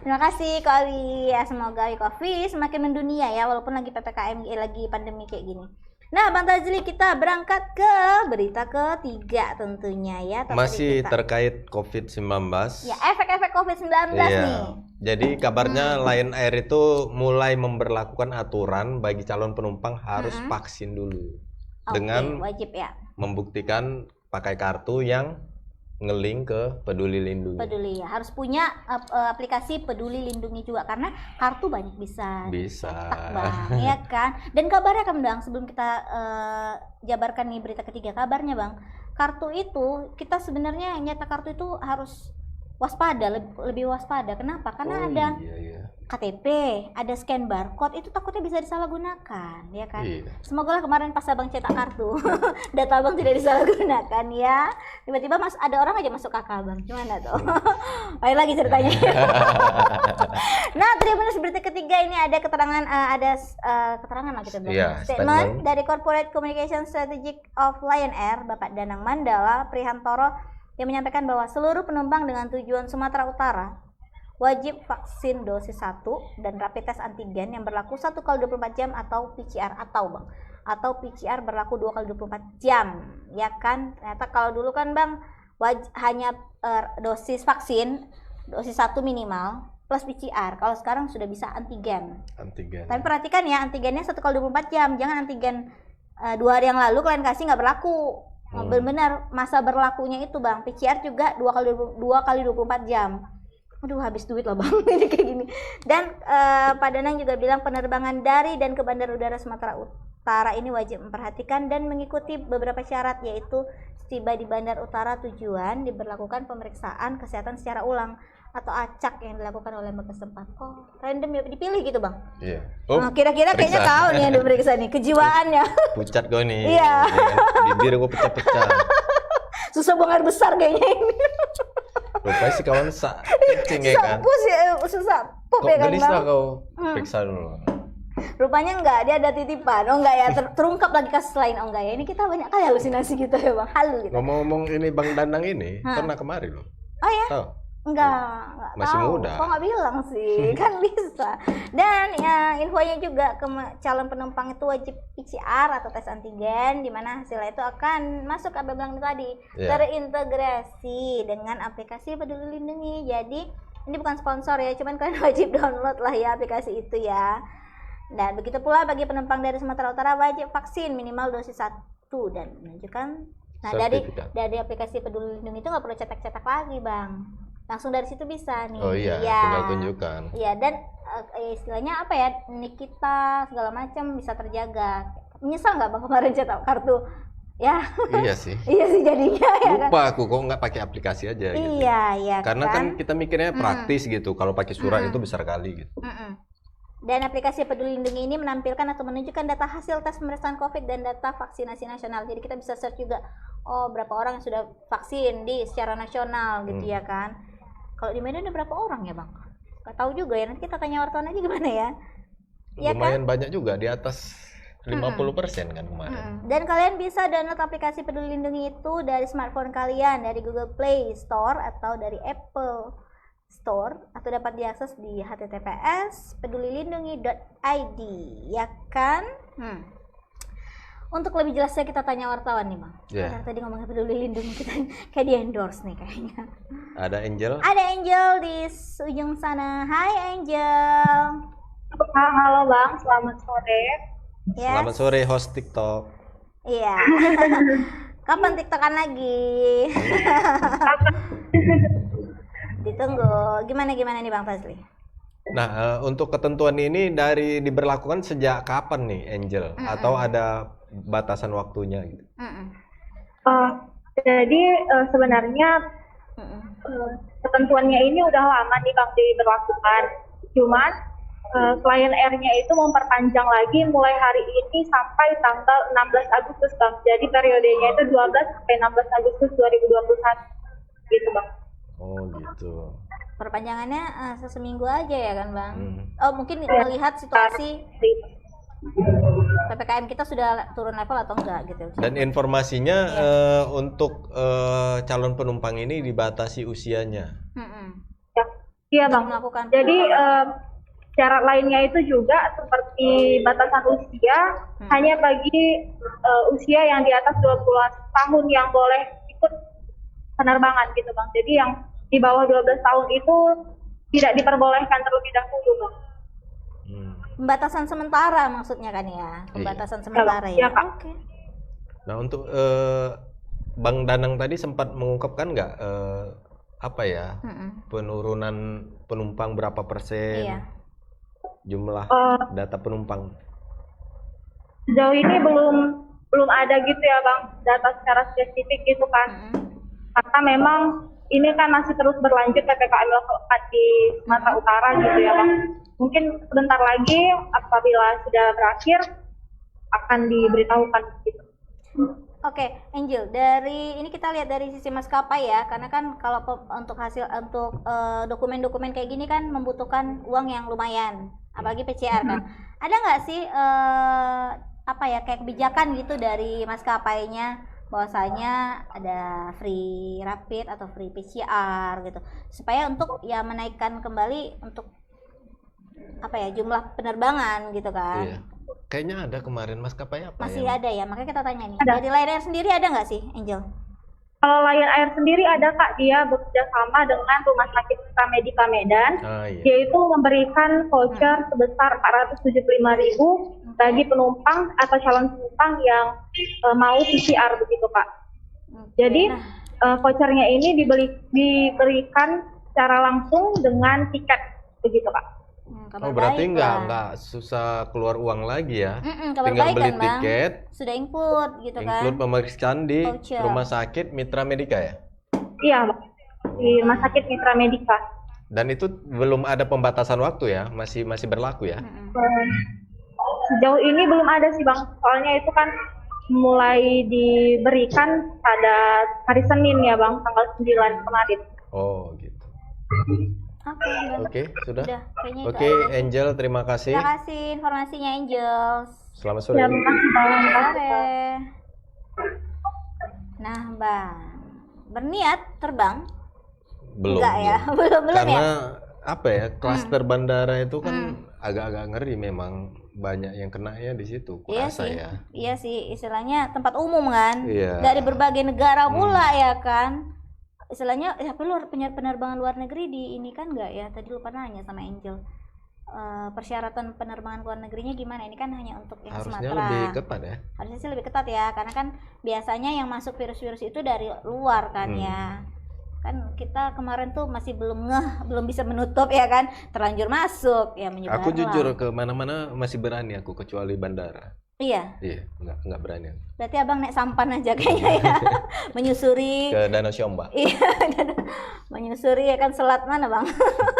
Terima kasih Kak Awi ya, semoga Awi Coffee semakin mendunia ya walaupun lagi PPKM, lagi pandemi kayak gini. Nah, Bang Tazli, kita berangkat ke berita ketiga tentunya ya. Masih terkait COVID-19. Ya, efek-efek COVID-19 nih. Jadi kabarnya Lion Air itu mulai memberlakukan aturan bagi calon penumpang harus vaksin dulu. Oke, Dengan wajib ya. membuktikan pakai kartu yang ngelink ke Peduli Lindungi. Peduli ya, harus punya aplikasi Peduli Lindungi juga karena kartu banyak bisa cetak, Bang, ya kan. Dan kabarnya kan Bang, sebelum kita jabarkan nih berita ketiga, kabarnya Bang, kartu itu kita sebenarnya nyetak kartu itu harus waspada, lebih waspada. Kenapa? Karena ada KTP, ada scan barcode, itu takutnya bisa disalahgunakan, ya kan? Semoga lah kemarin pas abang cetak kartu, data abang tidak disalahgunakan ya. Tiba-tiba ada orang aja masuk kakak abang, gimana tuh? Lain lagi ceritanya. Nah, Tribuners berita ketiga ini ada keterangan, keterangan lah kita bilang. Statement dari Corporate Communication Strategic of Lion Air, Bapak Danang Mandala Prihantoro, yang menyampaikan bahwa seluruh penumpang dengan tujuan Sumatera Utara wajib vaksin dosis 1 dan rapid test antigen yang berlaku 1 x 24 jam atau PCR atau PCR berlaku 2 x 24 jam, ya kan. Ternyata kalau dulu kan Bang hanya dosis vaksin dosis 1 minimal plus PCR. Kalau sekarang sudah bisa antigen. Tapi perhatikan ya, antigennya 1 x 24 jam, jangan antigen 2 hari yang lalu kalian kasih nggak berlaku. Benar-benar masa berlakunya itu Bang. PCR juga 2 x 24 jam. Aduh, habis duit loh Bang ini kayak gini. Dan Pak Danang juga bilang penerbangan dari dan ke Bandar Udara Sumatera Utara ini wajib memperhatikan dan mengikuti beberapa syarat, yaitu tiba di Bandar Utara tujuan diberlakukan pemeriksaan kesehatan secara ulang atau acak yang dilakukan oleh lembaga setempat. Oh, random ya dipilih gitu Bang. Iya. Nah, kira-kira kayaknya tahu nih yang diperiksa nih kejiwaannya. Pucat gue nih. Iya. Bibir gue pecah-pecah. Susah buang air besar kayaknya ini. Rupanya si kawan kencing ya kan. Susah pup ya kan Gelisah Bang. kau periksa dulu. Rupanya enggak, dia ada titipan. Oh enggak ya, terungkap lagi kasus lain. Oh enggak ya, ini kita banyak kali halusinasi gitu ya Bang. Halu gitu. Ngomong-ngomong ini Bang Danang ini pernah kemari loh. Oh ya? Tahu? Enggak Masih tahu. muda. Kok nggak bilang sih? Kan bisa. Dan ya, infonya juga calon penumpang itu wajib PCR atau tes antigen, di mana hasilnya itu akan masuk Abang bilang tadi, terintegrasi dengan aplikasi Peduli Lindungi. Jadi ini bukan sponsor ya, cuman kalian wajib download lah ya aplikasi itu ya. Dan begitu pula bagi penumpang dari Sumatera Utara wajib vaksin minimal dosis 1 dan menunjukkan. Nah, dari aplikasi Peduli Lindungi itu nggak perlu cetak-cetak lagi Bang, langsung dari situ bisa nih. Oh iya, tinggal tunjukkan. Iya, dan istilahnya apa ya, nik kita segala macam bisa terjaga. Menyesal nggak Bang kemarin cetak kartu? Ya. Iya sih. Iya sih jadinya. Lupa aku kok nggak pakai aplikasi aja. Gitu. Iya Karena kan kita mikirnya praktis gitu. Kalau pakai surat itu besar kali gitu. Dan aplikasi Peduli Lindungi ini menampilkan atau menunjukkan data hasil tes pemeriksaan COVID dan data vaksinasi nasional. Jadi kita bisa search juga, oh berapa orang yang sudah vaksin secara nasional gitu ya kan. Kalau di Medan ada berapa orang ya Bang? Gak tahu juga ya, nanti kita tanya wartawan aja gimana ya. Lumayan banyak juga, di atas 50% kan kemarin. Dan kalian bisa download aplikasi Peduli Lindungi itu dari smartphone kalian, dari Google Play Store atau dari Apple Store, atau dapat diakses di https://pedulilindungi.id, ya kan? Untuk lebih jelasnya kita tanya wartawan nih Bang. Karena tadi ngomongin Peduli Lindungi, kita kayak di endorse nih kayaknya. Ada Angel? Ada Angel di ujung sana. Hai Angel. Halo Bang, selamat sore. Yes. Selamat sore host TikTok. Iya. Kapan TikTokan lagi? Ditunggu. Gimana nih Bang Fazli? Nah, untuk ketentuan ini diberlakukan sejak kapan nih Angel? Atau ada batasan waktunya gitu? Jadi sebenarnya ketentuannya ini udah lama nih Bang diberlakukan. Cuman Lion Air-nya itu memperpanjang lagi mulai hari ini sampai tanggal 16 Agustus Bang. Jadi periodenya itu 12 sampai 16 Agustus 2021 gitu Bang. Oh gitu. Perpanjangannya seminggu aja ya kan Bang? Oh mungkin melihat situasi PPKM kita sudah turun level atau enggak gitu. Dan informasinya untuk calon penumpang ini dibatasi usianya. Iya Bang. Jadi syarat lainnya itu juga seperti batasan usia hanya bagi usia yang di atas 20 tahun yang boleh ikut penerbangan gitu Bang. Jadi yang di bawah 12 tahun itu tidak diperbolehkan terlebih dahulu Bang. Pembatasan sementara maksudnya kan ya? Pembatasan sementara ya? Oke. Nah untuk Bang Danang tadi sempat mengungkapkan nggak apa ya penurunan penumpang berapa persen, Iya. jumlah data penumpang? Sejauh ini belum ada gitu ya Bang, data secara spesifik gitu kan. Karena memang ini kan masih terus berlanjut PPKM level 4 di Sumatera Utara gitu ya Bang. Mungkin sebentar lagi apabila sudah berakhir akan diberitahukan gitu. Oke, Angel, dari ini kita lihat dari sisi maskapai ya, karena kan kalau untuk dokumen-dokumen kayak gini kan membutuhkan uang yang lumayan, apalagi PCR kan. Ada nggak sih apa ya kayak kebijakan gitu dari maskapainya, bahwasanya ada free rapid atau free PCR gitu, supaya untuk ya menaikkan kembali untuk apa ya jumlah penerbangan gitu kan? Iya. Kayaknya ada kemarin maskapai apa Masih yang... ada ya, makanya kita tanya nih. Ada. Dari Lion Air sendiri ada nggak sih, Angel? Kalau Lion Air sendiri ada Kak, dia bekerja sama dengan Rumah Sakit Mitra Medica Medan, iya. yaitu memberikan voucher sebesar 475.000 bagi penumpang atau calon penumpang yang mau PCR begitu Pak. Jadi vouchernya ini diberikan secara langsung dengan tiket begitu Pak. Oh berarti nggak susah keluar uang lagi ya? Kabar Tinggal baik beli kan, Bang? tiket, Sudah include gitu kan? include pemeriksaan di Voucher. Rumah Sakit Mitra Medica ya? Iya Pak, di Rumah Sakit Mitra Medica. Dan itu belum ada pembatasan waktu ya? Masih berlaku ya? Sejauh ini belum ada sih Bang, soalnya itu kan mulai diberikan pada hari Senin ya Bang, tanggal 9 kemarin. Oh gitu. Oke, Bang. Oke, sudah. Udah, kayaknya itu Oke, aja. Angel, terima kasih. Terima kasih informasinya, Angel. Selamat sore. Terima kasih Bang. Sore. Nah, Bang, berniat terbang? Belum. Enggak ya? belum Karena ya? apa ya? Klaster bandara itu kan agak-agak ngeri memang, banyak yang kena ya di situ. Iya Kurasa sih, ya. iya sih, istilahnya tempat umum kan, Iya. dari berbagai negara pula ya kan, istilahnya ya perlu penerbangan luar negeri di ini kan nggak ya? Tadi lupa nanya sama Angel, persyaratan penerbangan luar negerinya gimana? Ini kan hanya untuk yang Harusnya Sumatera. lebih ketat ya. Harusnya sih lebih ketat ya, karena kan biasanya yang masuk virus-virus itu dari luar kan ya. Kan kita kemarin tuh masih belum bisa menutup ya kan, terlanjur masuk ya menyebar. Aku jujur ke mana-mana masih berani aku, kecuali bandara. Iya. Iya, nggak berani. Berarti abang naik sampan aja kayaknya ya, menyusuri. Ke Danau Syomba. Iya, menyusuri ya kan selat mana bang?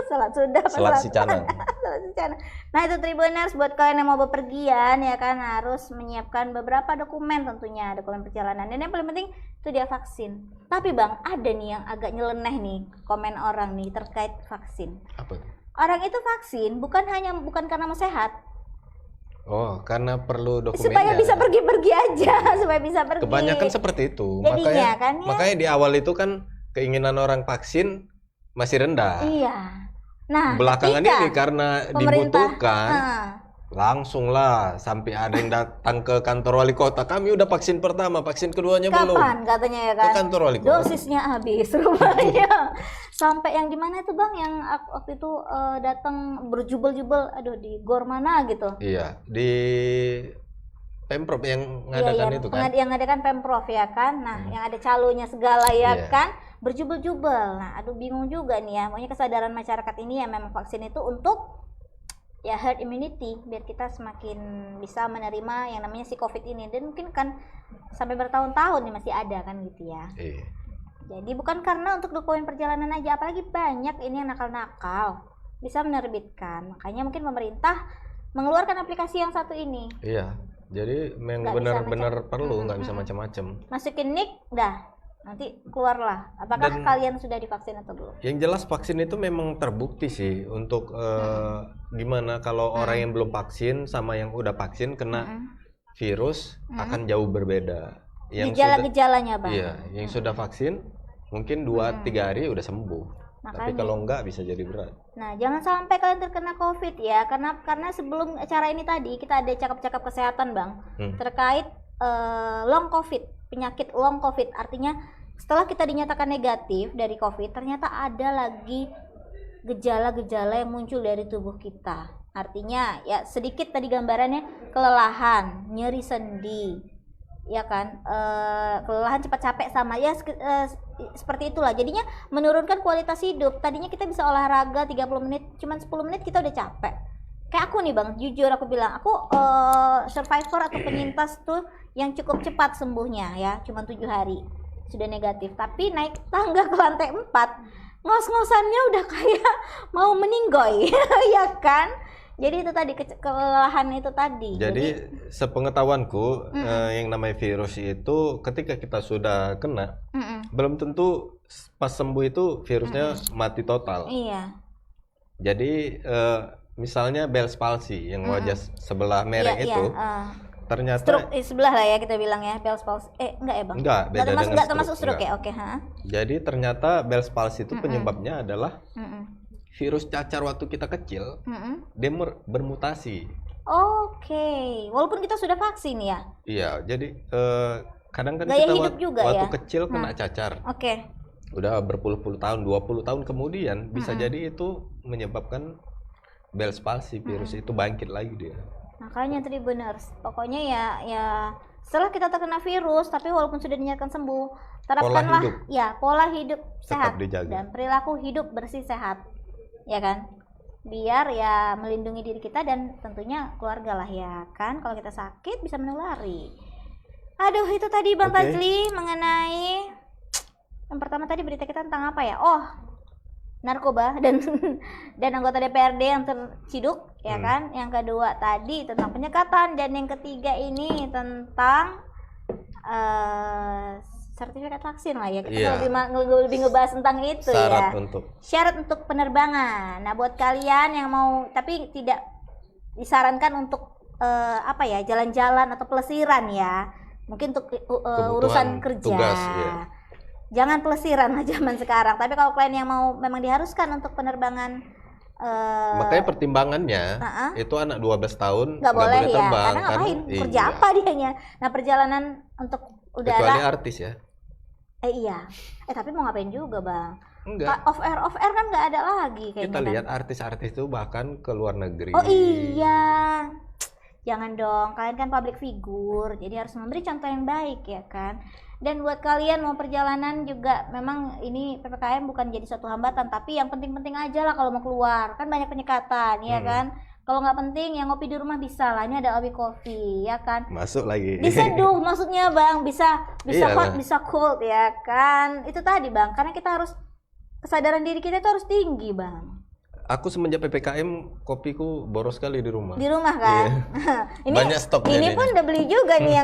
Selat Sunda. Selat Sicanang. Selat Sicanang. Nah itu Tribuners, buat kalian yang mau bepergian ya kan harus menyiapkan beberapa dokumen tentunya, dokumen perjalanan. Dan yang paling penting itu dia vaksin. Tapi bang, ada nih yang agak nyeleneh nih komen orang nih terkait vaksin. Apa? Orang itu vaksin bukan karena mau sehat. Oh, karena perlu dokumennya. Supaya bisa pergi-pergi aja, supaya bisa pergi. Kebanyakan seperti itu. Jadinya kan ya. Makanya di awal itu kan keinginan orang vaksin masih rendah. Iya. Nah, Belakangan ketika ini karena dibutuhkan, langsung lah sampai ada yang datang ke kantor wali kota. Kami udah vaksin pertama, vaksin keduanya belum. kapan katanya ya kan? Ke kantor wali kota. Dosisnya habis rupanya. Sampai yang di mana itu bang? Yang waktu itu datang berjubel-jubel, aduh di gor mana gitu? Iya, di Pemprov yang ngadakan itu kan. Yang ngadakan Pemprov ya kan. Nah, yang ada calonya segala ya Iya. kan, berjubel-jubel. Nah, aduh bingung juga nih ya. Makanya kesadaran masyarakat ini ya memang vaksin itu untuk ya herd immunity, biar kita semakin bisa menerima yang namanya si COVID ini. Dan mungkin kan sampai bertahun-tahun nih masih ada kan gitu ya. Iya. Jadi bukan karena untuk dokumen perjalanan aja, apalagi banyak ini yang nakal-nakal bisa menerbitkan. Makanya mungkin pemerintah mengeluarkan aplikasi yang satu ini. Iya. Jadi memang Nggak bisa benar-benar macam- perlu, nggak bisa macam-macam. Masukin nick, dah nanti keluarlah. Apakah Dan- kalian sudah divaksin atau belum? Yang jelas vaksin itu memang terbukti sih untuk gimana kalau orang yang belum vaksin sama yang udah vaksin kena virus akan jauh berbeda. Yang Gejala-gejalanya bang. Iya, yang sudah vaksin mungkin 2-3 hari udah sembuh. Tapi Makanya. kalau enggak bisa jadi berat. Nah, jangan sampai kalian terkena COVID ya, karena sebelum acara ini tadi kita ada cakap-cakap kesehatan bang terkait long COVID, penyakit long COVID. Artinya setelah kita dinyatakan negatif dari COVID, ternyata ada lagi gejala-gejala yang muncul dari tubuh kita. Artinya ya sedikit tadi gambarannya kelelahan, nyeri sendi, ya kan, kelelahan, cepat capek, sama ya seperti itulah. Jadinya menurunkan kualitas hidup. Tadinya kita bisa olahraga 30 menit, cuman 10 menit kita udah capek. Kayak aku nih Bang, jujur aku bilang, aku survivor atau penyintas tuh yang cukup cepat sembuhnya ya, cuman 7 hari sudah negatif. Tapi naik tangga ke lantai 4, ngos-ngosannya udah kayak mau meninggoy ya kan. Jadi itu tadi kelelahan itu tadi. Jadi sepengetahuanku yang namanya virus itu ketika kita sudah kena, belum tentu pas sembuh itu virusnya mati total. Iya. Jadi misalnya Bell's palsy yang wajah sebelah merah itu, ternyata stroke sebelah lah ya kita bilang ya, Bell's palsy. Enggak ya Bang? Enggak, beda dengan enggak termasuk stroke ya. Oke, Jadi ternyata Bell's palsy itu penyebabnya adalah virus cacar waktu kita kecil, dia bermutasi. Oke, walaupun kita sudah vaksin ya. Iya, jadi kadang kan Gaya kita hidup juga waktu ya? kecil kena cacar. Oke. Udah berpuluh-puluh tahun, 20 tahun kemudian bisa jadi itu menyebabkan Bell's palsy, virus itu bangkit lagi dia. Makanya Tribuners, pokoknya ya setelah kita terkena virus, tapi walaupun sudah dinyatakan sembuh, terapkanlah pola hidup sehat dijaga. dan perilaku hidup bersih sehat, ya kan? Biar ya melindungi diri kita dan tentunya keluarga lah ya kan. Kalau kita sakit bisa menulari. Aduh, itu tadi Bang Tajli mengenai yang pertama tadi berita kita tentang apa ya? Oh, narkoba dan anggota DPRD yang terciduk ya kan. Yang kedua tadi tentang penyekatan, dan yang ketiga ini tentang sertifikat vaksin lah ya. Kita lebih ngebahas tentang itu syarat untuk penerbangan. Nah, buat kalian yang mau tapi tidak disarankan untuk jalan-jalan atau pelesiran ya, mungkin untuk urusan kerja, tugas, jangan pelesiran lah zaman sekarang. Tapi kalau kalian yang mau memang diharuskan untuk penerbangan, makanya pertimbangannya itu anak 12 tahun nggak boleh ya, terbang, karena ngapain, kerja apa dianya. Nah, perjalanan untuk udara, kecuali artis ya. Iya, tapi mau ngapain juga Bang? Enggak. Off air kan nggak ada lagi kayaknya. Kita lihat artis-artis itu bahkan ke luar negeri. Oh iya, jangan dong, kalian kan public figure, jadi harus memberi contoh yang baik ya kan. Dan buat kalian mau perjalanan juga, memang ini PPKM bukan jadi suatu hambatan, tapi yang penting-penting aja lah kalau mau keluar, kan banyak penyekatan ya kan. Kalau nggak penting ya ngopi di rumah bisa lah, ini ada Obi Coffee ya kan. Masuk lagi. Diseduh maksudnya Bang, bisa hot, bisa cold ya kan. Itu tadi Bang, karena kita harus, kesadaran diri kita itu harus tinggi Bang. Aku semenjak PPKM kopiku boros sekali di rumah. Di rumah kan. Ini banyak stok. Ini pun udah beli juga nih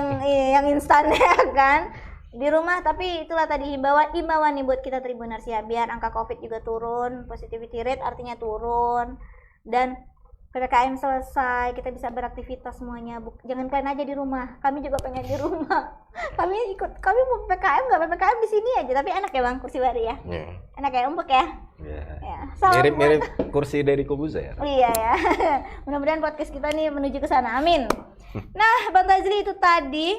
yang instan ya kan. Di rumah, tapi itulah tadi himbauan nih buat kita Tribuners ya, biar angka Covid juga turun, positivity rate artinya turun, dan PPKM selesai, kita bisa beraktivitas semuanya. Jangan kalian aja di rumah, kami juga pengen di rumah. Kami mau PPKM nggak PPKM di sini aja, tapi enak ya Bang, kursi baru ya. Enak ya, empuk ya. Mirip kursi dari Kobuza ya. Iya ya. Mudah-mudahan podcast kita nih menuju ke sana. Amin. Nah, Bang Tajli, itu tadi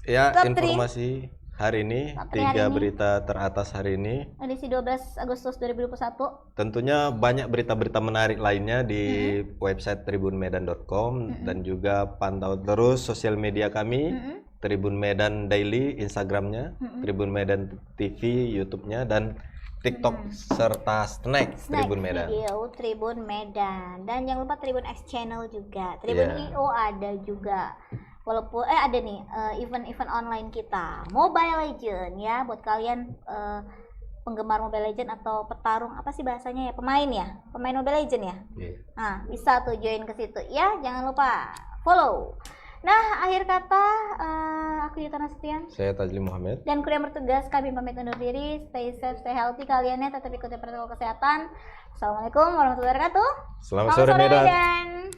ya informasi hari ini, 3 berita teratas hari ini, edisi 12 Agustus 2021. Tentunya banyak berita-berita menarik lainnya di website tribunmedan.com dan juga pantau terus sosial media kami, Tribun Medan Daily, Instagramnya, Tribun Medan TV, YouTube-nya, dan TikTok serta Snack Tribun Medan. Video Tribun Medan, dan jangan lupa Tribun X Channel juga, Tribun IO ada juga. Walaupun ada nih event-event online kita, Mobile Legend ya, buat kalian penggemar Mobile Legend atau petarung, apa sih bahasanya ya, pemain Mobile Legend ya. Nah, bisa tuh join ke situ ya, jangan lupa follow. Nah, akhir kata aku Yuta Nasution, saya Tajli Muhammad, dan kru yang bertugas kami pamit undur diri. Stay safe, stay healthy kaliannya, tetap ikuti protokol kesehatan. Assalamualaikum warahmatullahi wabarakatuh. Selamat sore Medan.